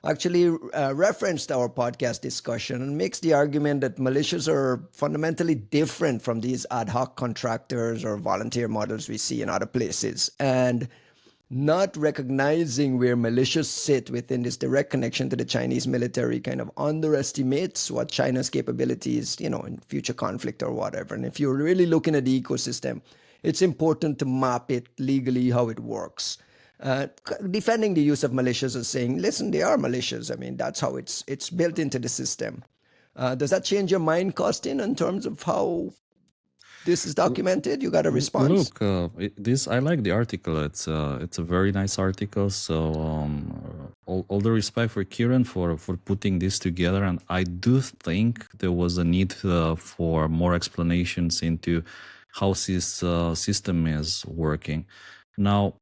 S3: Actually referenced our podcast discussion and makes the argument that militias are fundamentally different from these ad hoc contractors or volunteer models we see in other places. And not recognizing where militias sit within this direct connection to the Chinese military kind of underestimates what China's capabilities, you know, in future conflict or whatever. And if you're really looking at the ecosystem, it's important to map it legally how it works. Defending the use of militias as saying, listen, they are militias. I mean, that's how it's built into the system. Does that change your mind, Costin, in terms of how this is documented? You got a response?
S1: Look, I like the article. It's a very nice article. So all the respect for Kieran for putting this together. And I do think there was a need for more explanations into how this system is working. Now,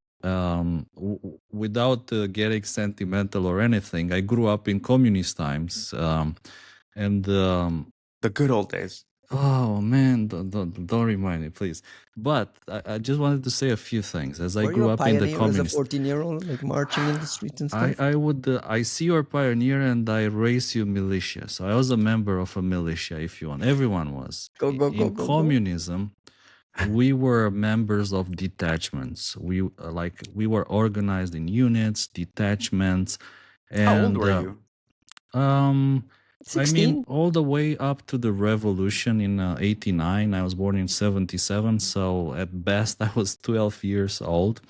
S1: without getting sentimental or anything, I grew up in communist times, and
S2: The good old days.
S1: oh man, don't remind me, please. But I just wanted to say a few things. As I
S3: Were you
S1: grew
S3: a
S1: up in the
S3: pioneer as a
S1: communist,
S3: 14-year-old, like marching in the streets and stuff?
S1: I would I see your pioneer and I raise you militia. So I was a member of a militia, if you want. Everyone was.
S3: Go, go, go,
S1: In
S3: go, go.
S1: communism, we were members of detachments. We were organized in units, detachments,
S2: How old
S1: and
S2: were you?
S1: I mean
S3: 16?
S1: all the way up to the revolution in 89. I was born in 77, so at best I was 12 years old,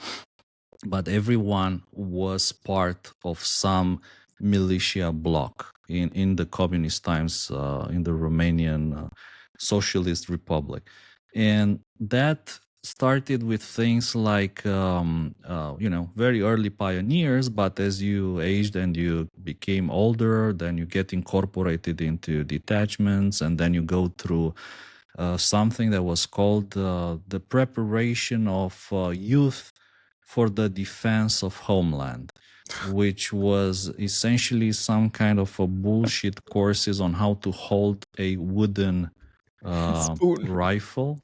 S1: but everyone was part of some militia bloc in the communist times, in the Romanian Socialist Republic. And that started with things like, very early pioneers, but as you aged and you became older, then you get incorporated into detachments, and then you go through something that was called the preparation of youth for the defense of homeland, which was essentially some kind of a bullshit courses on how to hold a wooden
S3: Spoon.
S1: rifle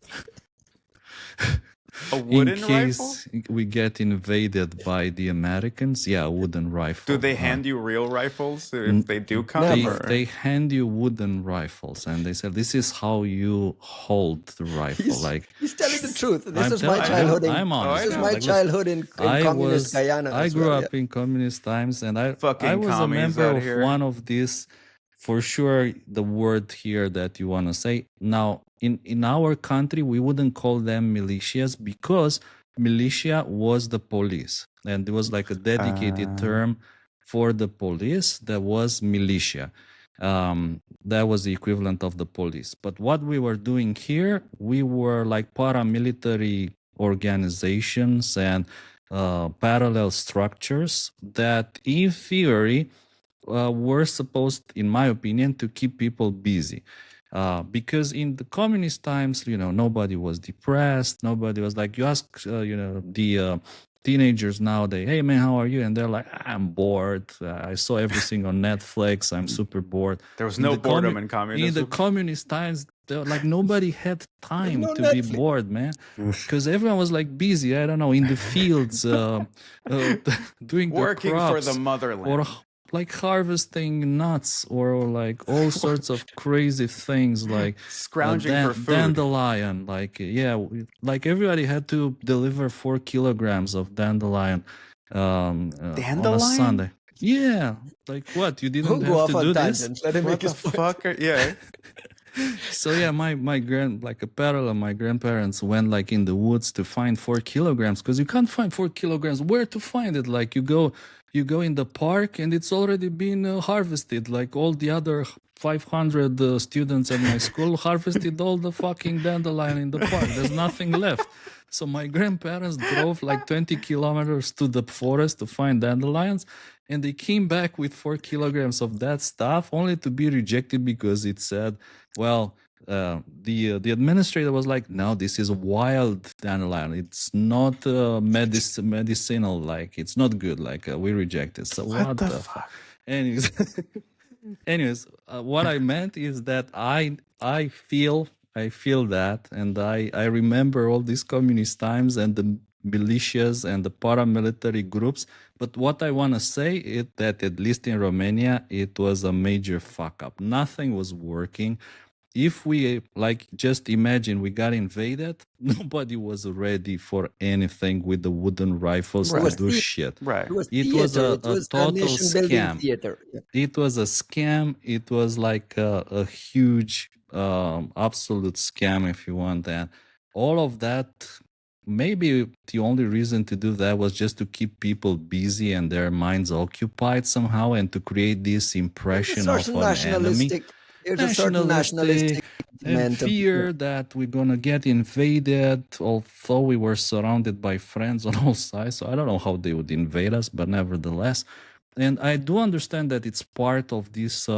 S2: A
S1: in
S2: wooden rifle?
S1: case we get invaded by the Americans. Yeah, a wooden rifle.
S2: Do they hand you real rifles
S1: n-
S2: if they do come?
S3: Never.
S1: they hand you wooden rifles, and they said this is how you hold the rifle.
S3: He's telling the truth. This
S1: I'm
S3: was my
S1: telling-
S3: childhood.
S1: I'm honest.
S3: This was
S2: I
S3: my
S2: know.
S3: childhood in communist Guyana.
S1: I
S3: as
S1: grew
S3: well,
S1: up in communist times, and I
S2: Fucking
S1: was a
S2: commies
S1: member
S2: out
S1: of
S2: here.
S1: one of these. For sure, the word here that you want to say now in our country, we wouldn't call them militias because militia was the police, and there was like a dedicated term for the police that was militia. That was the equivalent of the police. But what we were doing here, we were like paramilitary organizations and parallel structures that, in theory, were supposed, in my opinion, to keep people busy. Because in the communist times, nobody was depressed. Nobody was like, you ask, the teenagers nowadays, hey man, how are you? And they're like, I'm bored. I saw everything on Netflix. I'm super bored.
S2: There was no boredom in
S1: In the
S2: communism.
S1: communist times, like nobody had time
S3: no
S1: to be
S3: Netflix.
S1: bored, man, because everyone was like busy. I don't know, in the fields, doing
S2: Working
S1: the
S2: for
S1: crops,
S2: the motherland.
S1: or like harvesting nuts, or like all sorts of crazy things, like
S2: Scrounging for food.
S1: dandelion. Like like everybody had to deliver 4 kilograms of dandelion on a
S2: Dandelion?
S1: Sunday. Yeah, like what? You didn't
S3: Don't go
S1: have
S3: off
S1: to
S3: on
S1: do this?
S3: tangents. Let him
S2: What
S3: make
S2: the
S3: his point.
S2: fuck? Yeah.
S1: So yeah, my like a parallel, my grandparents went like in the woods to find 4 kilograms, because you can't find 4 kilograms. Where to find it? Like you go in the park and it's already been harvested. Like all the other 500 students at my school harvested all the fucking dandelion in the park. There's nothing left. So my grandparents drove like 20 kilometers to the forest to find dandelions, and they came back with 4 kilograms of that stuff, only to be rejected because it said, well, the administrator was like, no, this is wild dandelion. It's not medicinal. Like it's not good. Like we reject it. So what the fuck? Anyways, what I meant is that I feel that, and I remember all these communist times and the militias and the paramilitary groups. But what I want to say is that at least in Romania, it was a major fuck up. Nothing was working. If we just imagine we got invaded, nobody was ready for anything with the wooden rifles to do shit.
S2: Right.
S1: It was a total
S3: nation-building
S1: scam.
S3: theater. Yeah.
S1: It was a scam. It was like a huge, absolute scam, if you want that. All of that, maybe the only reason to do that was just to keep people busy and their minds occupied somehow, and to create this impression of an enemy.
S3: There's a certain nationalistic
S1: and fear that we're gonna get invaded, although we were surrounded by friends on all sides. So I don't know how they would invade us, but nevertheless. And I do understand that it's part of this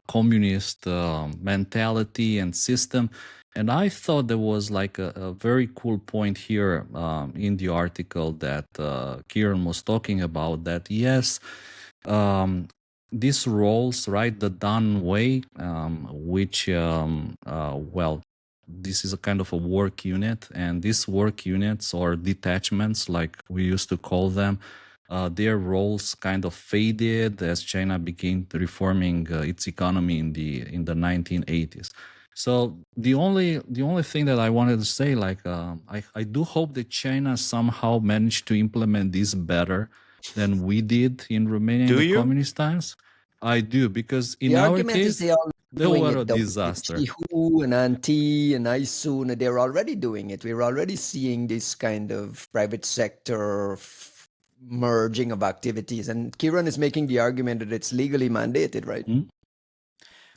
S1: communist mentality and system. And I thought there was like a very cool point here in the article that Kieran was talking about, that yes, um, these roles, right, the done way, which, well, this is a kind of a work unit, and these work units or detachments, like we used to call them, their roles kind of faded as China began reforming its economy in the 1980s. So the only thing that I wanted to say, like, I do hope that China somehow managed to implement this better than we did in Romania in
S2: Do
S1: the
S2: you?
S1: communist times. I do, because
S3: The
S1: in our
S3: argument is
S1: case,
S3: they are
S1: they
S3: doing
S1: were a
S3: it though.
S1: disaster.
S3: Chihu and Anti and Aisun, they're already doing it. We're already seeing this kind of private sector merging of activities. And Kiran is making the argument that it's legally mandated, right?
S1: Hmm?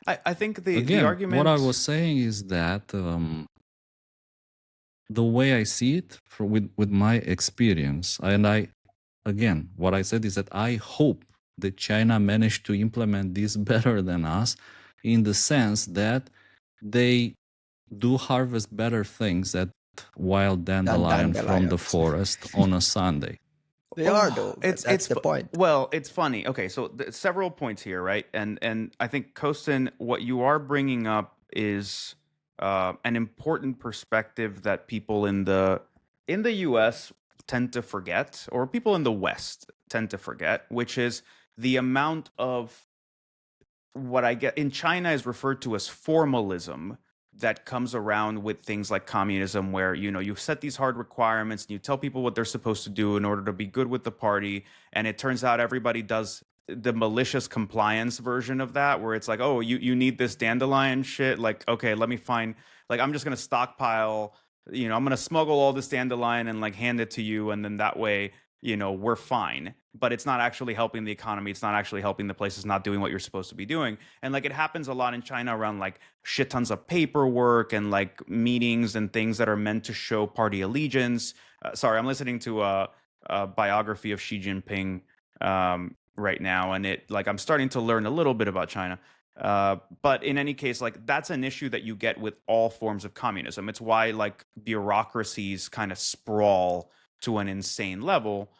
S2: I think the
S1: Again, what I
S2: argument.
S1: was saying is that the way I see it with my experience, and again, what I said is that I hope that China managed to implement this better than us, in the sense that they do harvest better things at wild
S3: Dan
S1: dandelion from the
S3: dandelions.
S1: forest on a Sunday.
S3: They are
S2: Oh,
S3: though. That's the point.
S2: well, it's funny. Okay, so several points here, right? And I think Costin, what you are bringing up is an important perspective that people in the U.S. tend to forget, or people in the West tend to forget, which is the amount of what I get in China is referred to as formalism that comes around with things like communism, where you set these hard requirements and you tell people what they're supposed to do in order to be good with the party, and it turns out everybody does the malicious compliance version of that, where it's like, oh, you need this dandelion shit, like, okay, let me find, like, I'm just gonna stockpile, I'm gonna smuggle all this dandelion and like hand it to you, and then that way we're fine. But it's not actually helping the economy. It's not actually helping the place. It's not doing what you're supposed to be doing. And like, it happens a lot in China around like shit tons of paperwork and like meetings and things that are meant to show party allegiance. Sorry, I'm listening to a biography of Xi Jinping right now, and I'm starting to learn a little bit about China. But in any case, like, that's an issue that you get with all forms of communism. It's why like bureaucracies kind of sprawl to an insane level.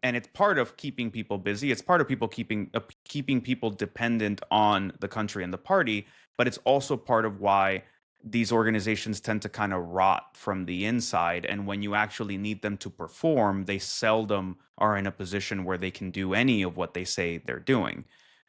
S2: And it's part of keeping people busy. It's part of people keeping people dependent on the country and the party. But it's also part of why these organizations tend to kind of rot from the inside. And when you actually need them to perform, they seldom are in a position where they can do any of what they say they're doing.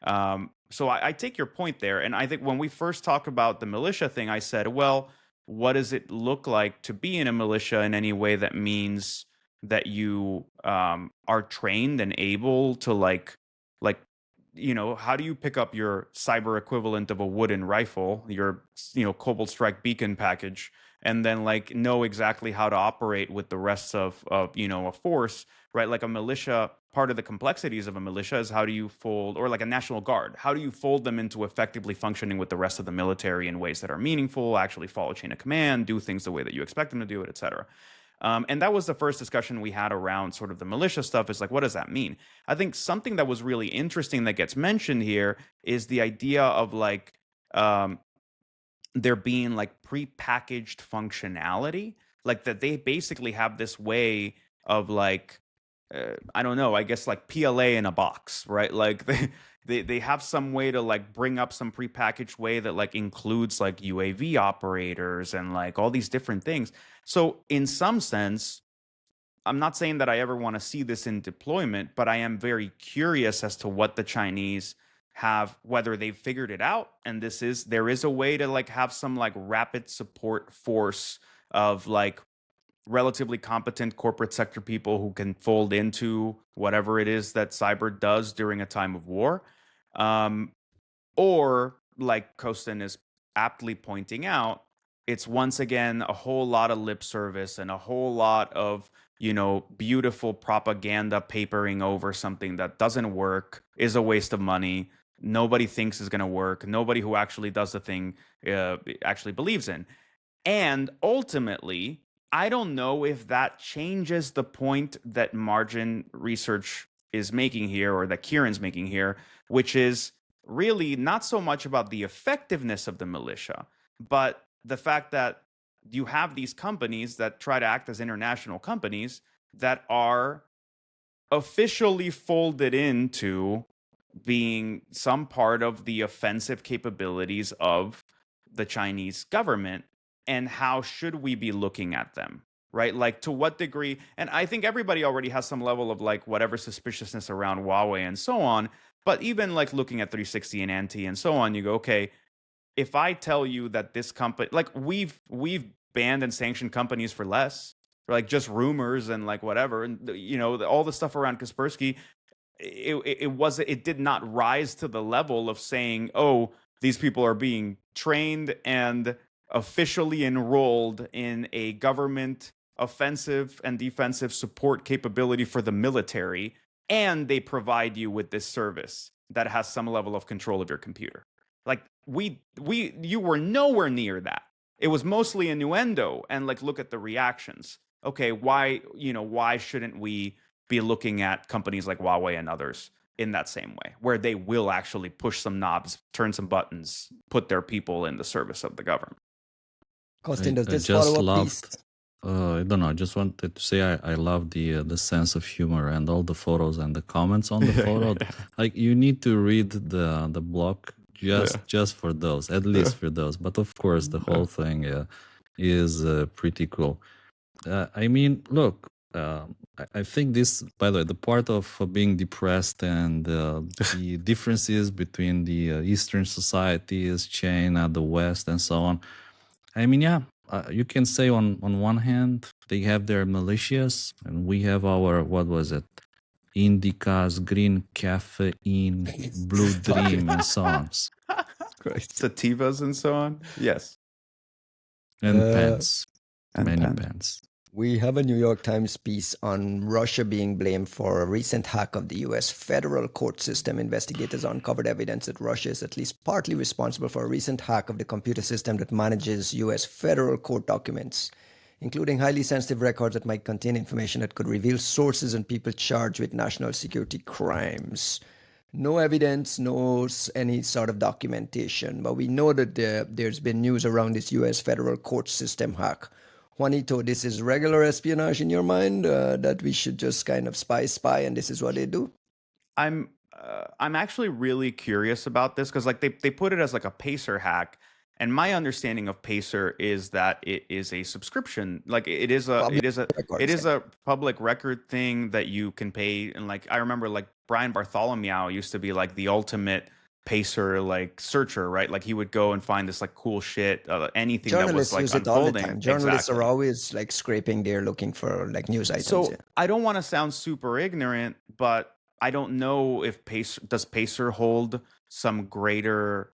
S2: So I take your point there. And I think when we first talked about the militia thing, I said, well, what does it look like to be in a militia in any way that means that you are trained and able to like how do you pick up your cyber equivalent of a wooden rifle, your Cobalt Strike beacon package, and then like know exactly how to operate with the rest of a force, right? Like a militia, part of the complexities of a militia is how do you fold, or like a National Guard, how do you fold them into effectively functioning with the rest of the military in ways that are meaningful, actually follow chain of command, do things the way that you expect them to do it, et cetera. And that was the first discussion we had around sort of the militia stuff, is like, what does that mean? I think something that was really interesting that gets mentioned here is the idea of like there being like prepackaged functionality, like that they basically have this way of like, I don't know, I guess like PLA in a box, right? Like they have some way to like bring up some prepackaged way that like includes like UAV operators and like all these different things. So in some sense, I'm not saying that I ever want to see this in deployment, but I am very curious as to what the Chinese have, whether they've figured it out, and there is a way to like have some like rapid support force of like relatively competent corporate sector people who can fold into whatever it is that cyber does during a time of war. Um, or, like Costin is aptly pointing out, it's once again a whole lot of lip service and a whole lot of, beautiful propaganda papering over something that doesn't work, is a waste of money, nobody thinks is going to work, nobody who actually does the thing actually believes in. And ultimately, I don't know if that changes the point that margin research is making here, or that Kieran's making here, which is really not so much about the effectiveness of the militia, but the fact that you have these companies that try to act as international companies that are officially folded into being some part of the offensive capabilities of the Chinese government, and how should we be looking at them, right? Like, to what degree? And I think everybody already has some level of like whatever suspiciousness around Huawei and so on. But even like looking at 360 and Anti and so on, you go, okay, if I tell you that this company, like we've banned and sanctioned companies for less, for like just rumors and like whatever, and all the stuff around Kaspersky, it did not rise to the level of saying, oh, these people are being trained and officially enrolled in a government offensive and defensive support capability for the military, and they provide you with this service that has some level of control of your computer. Like, you were nowhere near that. It was mostly innuendo, and like, look at the reactions. Okay, why shouldn't we be looking at companies like Huawei and others in that same way, where they will actually push some knobs, turn some buttons, put their people in the service of the government?
S3: Costin, does
S1: I
S3: this
S1: just
S3: follow up
S1: loved.
S3: beast?
S1: I don't know. I just wanted to say I love the sense of humor and all the photos and the comments on the photo. Like, you need to read the blog just for those, at least for those. But of course, the whole thing is pretty cool. I mean, look. I think this, by the way, the part of being depressed and the differences between the Eastern societies, China, the West, and so on. I mean, yeah, you can say on one hand they have their militias, and we have our, what was it, indicas, green caffeine, blue dream, and so on,
S2: Sativas and so on. Yes.
S1: and pants,
S2: And
S1: many
S2: pants.
S1: pants.
S3: We have a New York Times piece on Russia being blamed for a recent hack of the US federal court system. Investigators uncovered evidence that Russia is at least partly responsible for a recent hack of the computer system that manages US federal court documents, including highly sensitive records that might contain information that could reveal sources and people charged with national security crimes. No evidence, any sort of documentation, but we know that there's been news around this US federal court system hack. Juanito, this is regular espionage in your mind, that we should just kind of spy, and this is what they do?
S2: I'm actually really curious about this, because like they put it as like a Pacer hack, and my understanding of Pacer is that it is a subscription, like it is a public record thing that you can pay. And like, I remember like Brian Bartholomew used to be like the ultimate Pacer like searcher, right? Like, he would go and find this like cool shit, anything
S3: Journalists
S2: that was
S3: use
S2: like
S3: it all the
S2: unfolding.
S3: time. Journalists
S2: Exactly.
S3: are always like scraping there looking for like news items.
S2: So
S3: Yeah.
S2: I don't want to sound super ignorant, but I don't know if Pacer hold some greater,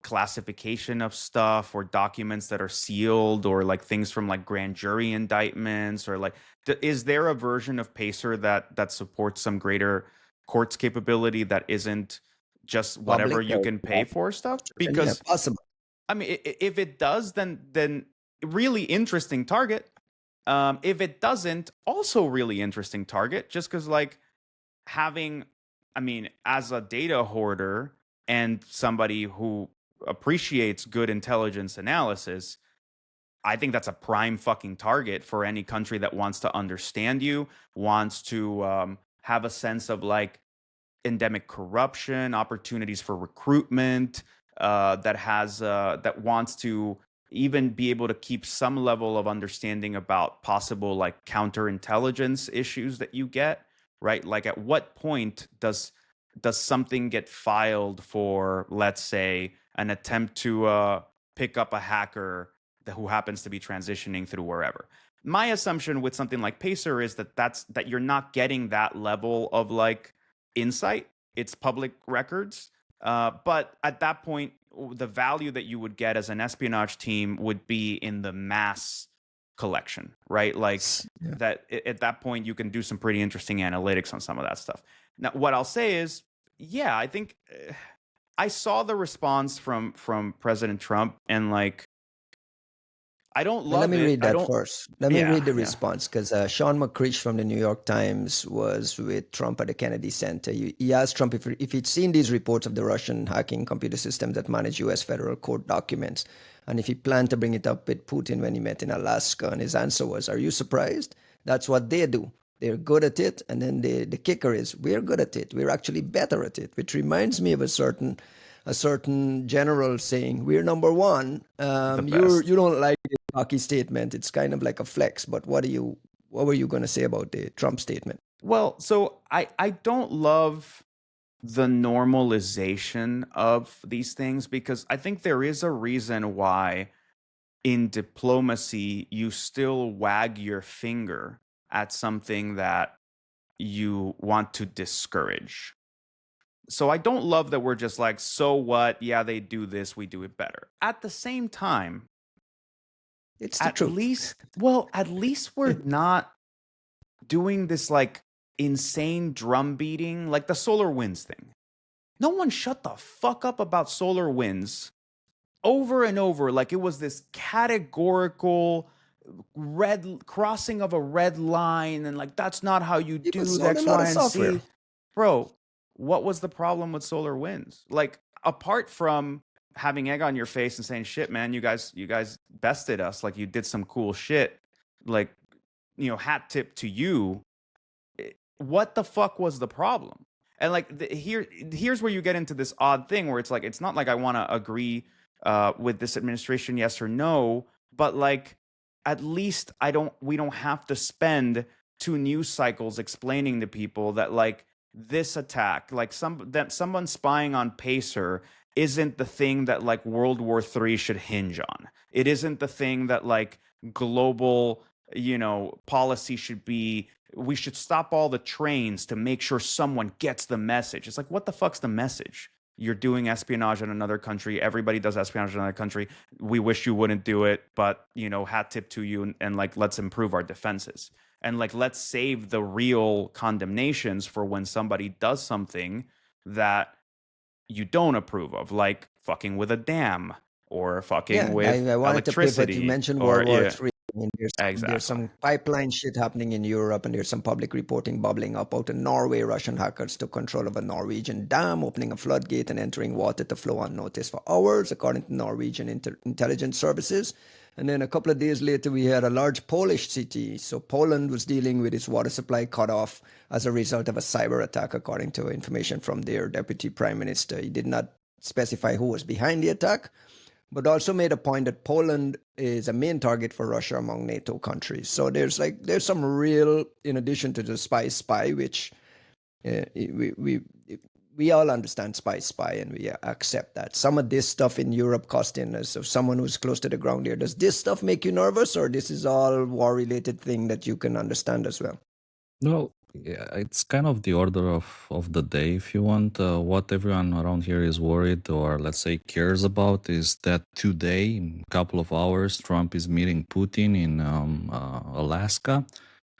S2: classification of stuff, or documents that are sealed, or like things from like grand jury indictments, or like, is there a version of Pacer that supports some greater courts capability that isn't just whatever
S3: Public
S2: you
S3: or
S2: can pay for stuff? Because
S3: possible.
S2: I mean, if it does, then really interesting target. If it doesn't, also really interesting target. Just because, like, as a data hoarder and somebody who appreciates good intelligence analysis, I think that's a prime fucking target for any country that wants to understand you, wants to have a sense of like endemic corruption, opportunities for recruitment, that wants to even be able to keep some level of understanding about possible like counterintelligence issues that you get, right? Like, at what point does something get filed for, let's say, an attempt to pick up a hacker who happens to be transitioning through wherever? My assumption with something like Pacer is that you're not getting that level of like insight. It's public records. But at that point, the value that you would get as an espionage team would be in the mass collection, right? Like, that at that point, you can do some pretty interesting analytics on some of that stuff. Now, what I'll say is, yeah, I think I saw the response from President Trump, and like, I don't
S3: Well, let
S2: love
S3: me
S2: it.
S3: read
S2: I
S3: that
S2: don't.
S3: first. Let me
S2: Yeah,
S3: read the
S2: yeah.
S3: response because Sean McCrich from the New York Times was with Trump at the Kennedy Center. He asked Trump if he'd seen these reports of the Russian hacking computer systems that manage U.S. federal court documents and if he planned to bring it up with Putin when he met in Alaska. And his answer was, "Are you surprised? That's what they do. They're good at it." And then the kicker is, we're good at it. We're actually better at it, which reminds me of a certain general saying, "We're number one."
S2: The
S3: You
S2: best.
S3: don't like the cocky statement. It's kind of like a flex. But what were you going to say about the Trump statement?
S2: Well, so I don't love the normalization of these things because I think there is a reason why in diplomacy you still wag your finger at something that you want to discourage. So I don't love that we're just like, so what? Yeah, they do this, we do it better. At the same time,
S3: It's the truth.
S2: at least we're not doing this like insane drum beating, like the solar winds thing. No one shut the fuck up about solar winds over and over, like it was this categorical red crossing of a red line, and like that's not how you
S3: People
S2: do the
S3: sold a
S2: X,
S3: lot
S2: Y,
S3: of
S2: and
S3: software.
S2: Z. Bro, what was the problem with solar winds? Like, apart from having egg on your face and saying, shit, man, you guys bested us, like you did some cool shit, like, hat tip to you. What the fuck was the problem? And like here's where you get into this odd thing where it's like it's not like I want to agree with this administration, yes or no, but like at least we don't have to spend two news cycles explaining to people that like this attack, like someone spying on Pacer isn't the thing that like World War III should hinge on. It isn't the thing that like global, policy should be. We should stop all the trains to make sure someone gets the message. It's like, what the fuck's the message? You're doing espionage in another country. Everybody does espionage in another country. We wish you wouldn't do it, but hat tip to you, and like let's improve our defenses. And like let's save the real condemnations for when somebody does something that you don't approve of, like fucking with a dam or fucking
S3: Yeah,
S2: with
S3: I wanted to pivot. You
S2: electricity
S3: mentioned
S2: or
S3: World War
S2: yeah,
S3: III. I mean, there's
S2: exactly.
S3: some pipeline shit happening in Europe, and there's some public reporting bubbling up out of Norway. Russian hackers took control of a Norwegian dam, opening a floodgate and entering water to flow unnoticed for hours, according to Norwegian intelligence services. And then a couple of days later, we had a large Polish city. So Poland was dealing with its water supply cut off as a result of a cyber attack, according to information from their deputy prime minister. He did not specify who was behind the attack, but also made a point that Poland is a main target for Russia among NATO countries. So there's some real, in addition to the spy, which we all understand spy, and we accept that. Some of this stuff in Europe, Costin, as of someone who's close to the ground here, does this stuff make you nervous, or this is all war-related thing that you can understand as well?
S1: No, yeah, it's kind of the order of the day, if you want. What everyone around here is worried or, let's say, cares about is that today, in a couple of hours, Trump is meeting Putin in Alaska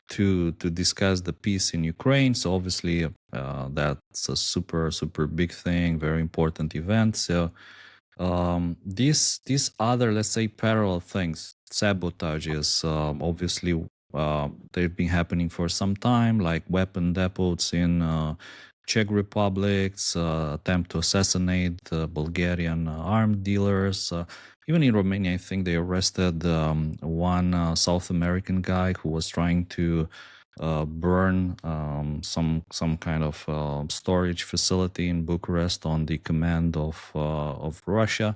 S1: to discuss the peace in Ukraine. So obviously, that's a super big thing, very important event. So these other, let's say, parallel things, sabotages, obviously they've been happening for some time, like weapon depots in Czech Republics, attempt to assassinate Bulgarian arms dealers. Even in Romania, I think they arrested one South American guy who was trying to burn some kind of storage facility in Bucharest on the command of Russia.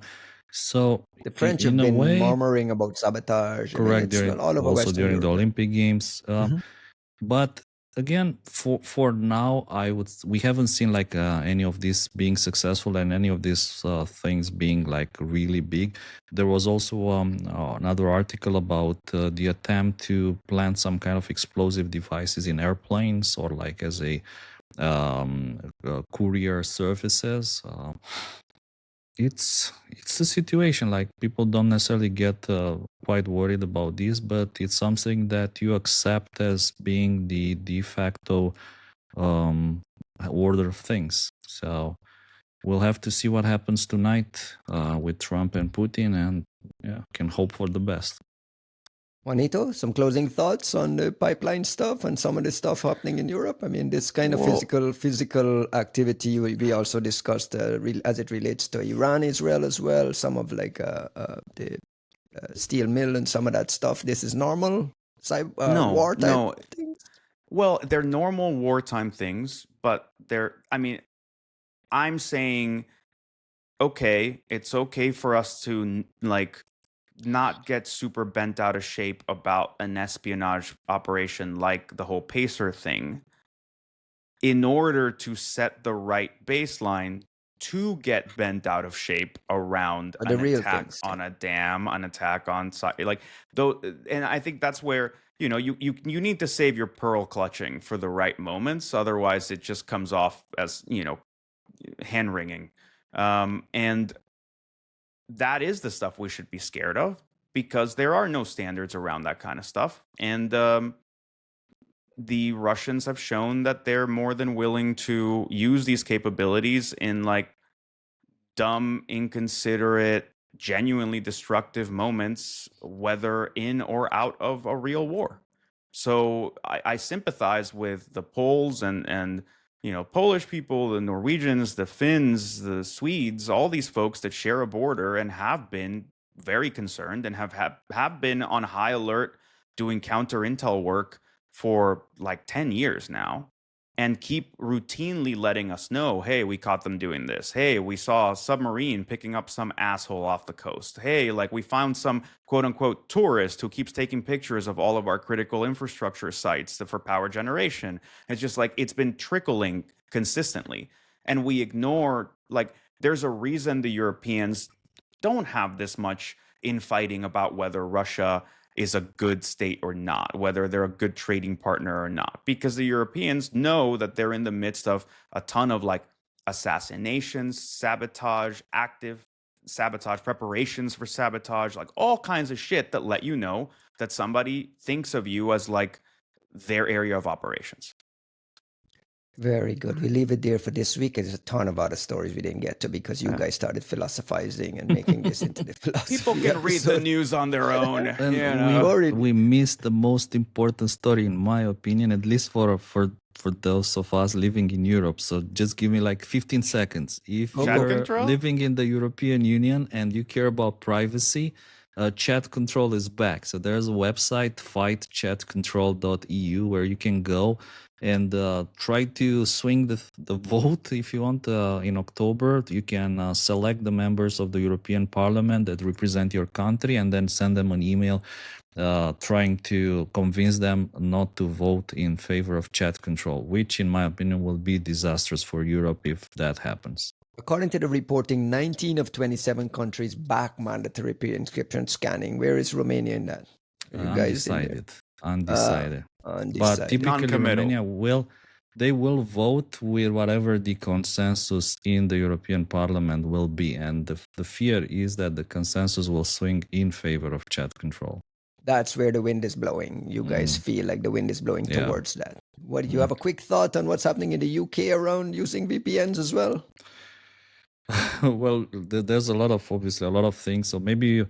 S1: So
S3: The French have
S1: in a
S3: been
S1: way,
S3: murmuring about sabotage. I mean,
S1: correct,
S3: it's
S1: during
S3: all over
S1: also
S3: Western
S1: during the
S3: Europe.
S1: Olympic Games.
S3: Mhm.
S1: But again, for now, we haven't seen like any of this being successful and any of these things being like really big. There was also another article about the attempt to plant some kind of explosive devices in airplanes or like as a courier services. It's a situation like people don't necessarily get quite worried about this, but it's something that you accept as being the de facto um, order of things. So we'll have to see what happens tonight with Trump and Putin, and yeah, can hope for the best.
S3: Juanito, some closing thoughts on the pipeline stuff and some of the stuff happening in Europe? I mean, this kind of physical activity we also discussed as it relates to Iran, Israel as well. Some of like the steel mill and some of that stuff. This is normal war type things.
S2: Well, they're normal wartime things, but I'm saying, okay, it's okay for us to like not get super bent out of shape about an espionage operation like the whole Pacer thing in order to set the right baseline to get bent out of shape around an attack on a dam, an attack on like though. And I think that's where you need to save your pearl clutching for the right moments. Otherwise it just comes off as hand wringing. And that is the stuff we should be scared of, because there are no standards around that kind of stuff. And the Russians have shown that they're more than willing to use these capabilities in like dumb, inconsiderate, genuinely destructive moments, whether in or out of a real war. So I sympathize with the Poles and Polish people, the Norwegians, the Finns, the Swedes, all these folks that share a border and have been very concerned and have been on high alert doing counter intel work for like 10 years now, and keep routinely letting us know, hey, we caught them doing this. Hey, we saw a submarine picking up some asshole off the coast. Hey, like we found some quote unquote tourist who keeps taking pictures of all of our critical infrastructure sites for power generation. It's just like it's been trickling consistently. And we ignore, like, there's a reason the Europeans don't have this much infighting about whether Russia is a good state or not, whether they're a good trading partner or not, because the Europeans know that they're in the midst of a ton of like assassinations, sabotage, active sabotage, preparations for sabotage, like all kinds of shit that let you know that somebody thinks of you as like their area of operations.
S3: Very good. We leave it there for this week. There's a ton of other stories we didn't get to because you guys started philosophizing and making this into the philosophy.
S2: People can read the news on their own.
S1: And we missed the most important story, in my opinion, at least for those of us living in Europe. So just give me like 15 seconds. If you're living in the European Union and you care about privacy, chat control is back. So there's a website, fightchatcontrol.eu, where you can go and try to swing the vote if you want. In October, you can select the members of the European Parliament that represent your country and then send them an email trying to convince them not to vote in favor of chat control, which in my opinion will be disastrous for Europe if that happens.
S3: According to the reporting, 19 of 27 countries back mandatory pre-inscription scanning. Where is Romania in that?
S1: Undecided. But typically Romania will vote with whatever the consensus in the European Parliament will be. And the fear is that the consensus will swing in favor of chat control.
S3: That's where the wind is blowing. You guys feel like the wind is blowing towards that. What do you have a quick thought on what's happening in the UK around using VPNs as well?
S1: Well, there's obviously a lot of things. So maybe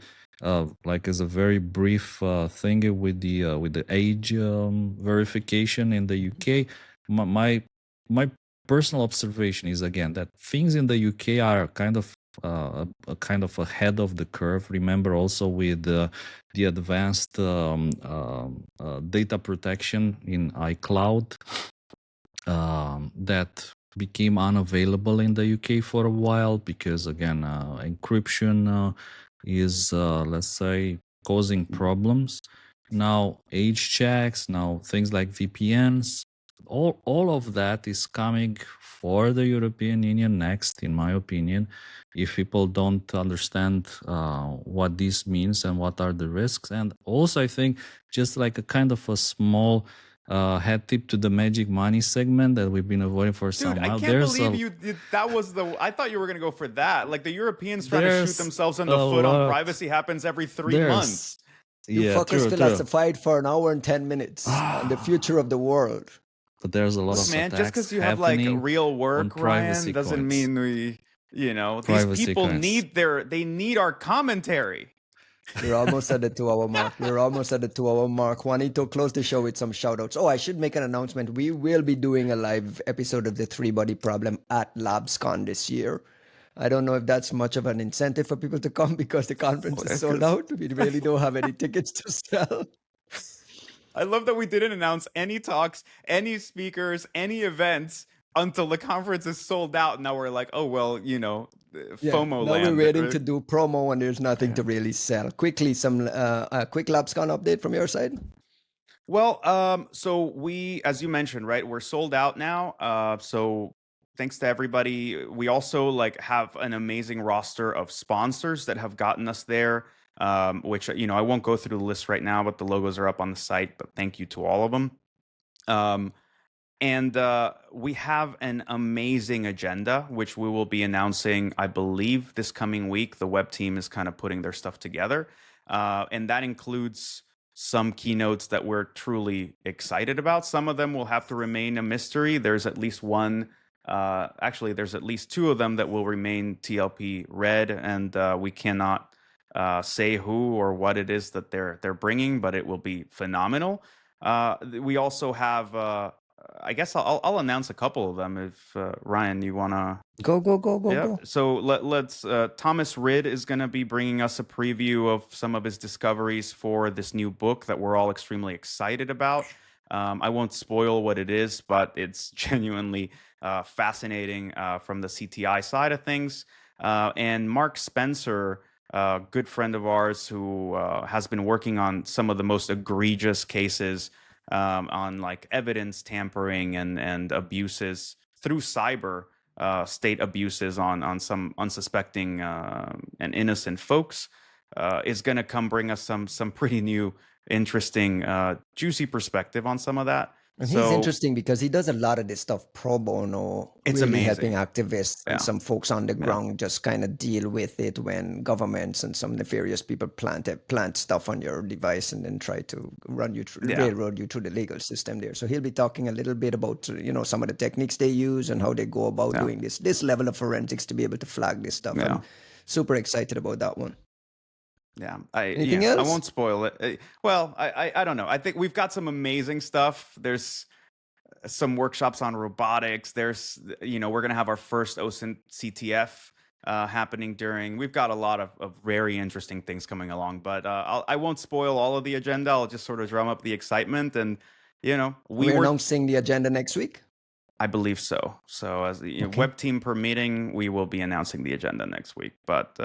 S1: like as a very brief thing with the age verification in the UK, my personal observation is again that things in the UK are kind of ahead of the curve. Remember also with the advanced data protection in iCloud that became unavailable in the UK for a while because again encryption is let's say causing problems. Now age checks, now things like VPNs, all of that is coming for the European Union next, in my opinion, if people don't understand what this means and what are the risks. And also I think just like a kind of a small head tip to the magic money segment that we've been avoiding for some while.
S2: I can't believe you did. That was I thought you were going to go for that. Like the Europeans trying to shoot themselves in the foot on privacy happens every 3 months.
S3: You fuckers philosophized for an hour and 10 minutes on the future of the world.
S1: But there's a lot of attacks
S2: just because you have like real work, Ryan, doesn't mean we, these people need our commentary.
S3: We're almost at the 2-hour mark. We're almost at the 2-hour mark. Juanito, close the show with some shout outs. Oh, I should make an announcement. We will be doing a live episode of the Three Body Problem at LabsCon this year. I don't know if that's much of an incentive for people to come because the conference is sold out. We really don't have any tickets to sell.
S2: I love that we didn't announce any talks, any speakers, any events until the conference is sold out. Now we're like, oh, well, FOMO
S3: now
S2: land.
S3: We're waiting to do promo and there's nothing to really sell. Quickly, some quick LabsCon update from your side.
S2: Well, so we, as you mentioned, right, we're sold out now. So thanks to everybody. We also have an amazing roster of sponsors that have gotten us there. Which I won't go through the list right now, but the logos are up on the site. But thank you to all of them. And we have an amazing agenda, which we will be announcing, I believe, this coming week. The web team is kind of putting their stuff together. And that includes some keynotes that we're truly excited about. Some of them will have to remain a mystery. There's at least one. Actually, there's at least two of them that will remain TLP red, and we cannot say who or what it is that they're bringing, but it will be phenomenal. We also have, I guess I'll announce a couple of them if Ryan, you wanna
S3: go.
S2: So let's. Thomas Ridd is going to be bringing us a preview of some of his discoveries for this new book that we're all extremely excited about. I won't spoil what it is, but it's genuinely fascinating from the CTI side of things. And Mark Spencer, a good friend of ours who has been working on some of the most egregious cases on evidence tampering and abuses through cyber, state abuses on some unsuspecting and innocent folks, is going to come bring us some pretty new, interesting, juicy perspective on some of that.
S3: And he's interesting because he does a lot of this stuff pro bono,
S2: it's
S3: really
S2: amazing.
S3: helping activists and some folks on the ground just kind of deal with it when governments and some nefarious people plant stuff on your device and then try to run you through, railroad you through the legal system there. So he'll be talking a little bit about some of the techniques they use and how they go about doing this level of forensics to be able to flag this stuff. I'm super excited about that one.
S2: Yeah.
S3: Anything else?
S2: I won't spoil it. Well, I don't know. I think we've got some amazing stuff. There's some workshops on robotics. There's, we're going to have our first OSINT CTF happening during. We've got a lot of very interesting things coming along, but I won't spoil all of the agenda. I'll just sort of drum up the excitement. And,
S3: we're announcing the agenda next week?
S2: I believe so. So as the web team permitting, we will be announcing the agenda next week. But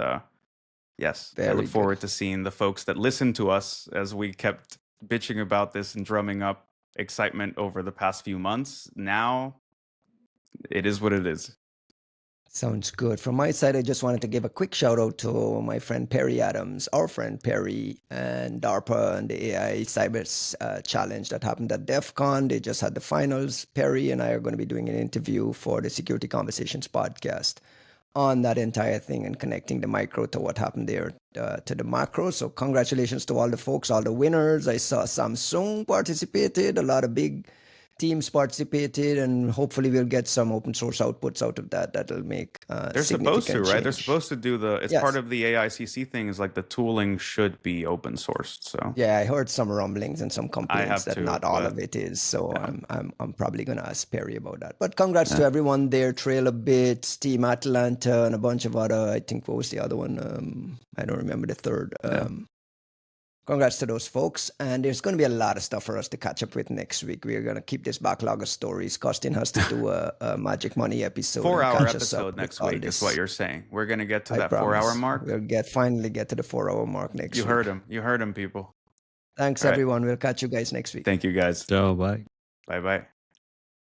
S2: yes, I look forward to seeing the folks that listen to us as we kept bitching about this and drumming up excitement over the past few months. Now, it is what it is.
S3: Sounds good. From my side, I just wanted to give a quick shout out to my friend Perry Adams, our friend Perry, and DARPA and the AI Cyber Challenge that happened at DEF CON. They just had the finals. Perry and I are going to be doing an interview for the Security Conversations podcast on that entire thing and connecting the micro to what happened there to the macro. So congratulations to all the folks, all the winners. I saw Samsung participated, a lot of big teams participated, and hopefully we'll get some open source outputs out of that that'll make
S2: they're supposed to, right? They're supposed to do it's part of the AICC thing is the tooling should be open sourced. So
S3: yeah, I heard some rumblings and some complaints that not all of it is. So I'm probably gonna ask Perry about that. But congrats to everyone there, Trail of Bits, Team Atlanta, and a bunch of other, I think what was the other one? I don't remember the third. Congrats to those folks. And there's going to be a lot of stuff for us to catch up with next week. We're going to keep this backlog of stories. Costin has to do a Magic Money episode.
S2: 4-hour episode next week is what you're saying. We're going to get to that 4-hour mark.
S3: We'll finally get to the 4-hour mark next week.
S2: You heard him, people.
S3: Thanks, everyone. We'll catch you guys next week.
S2: Thank you, guys.
S1: Ciao, bye.
S2: Bye-bye.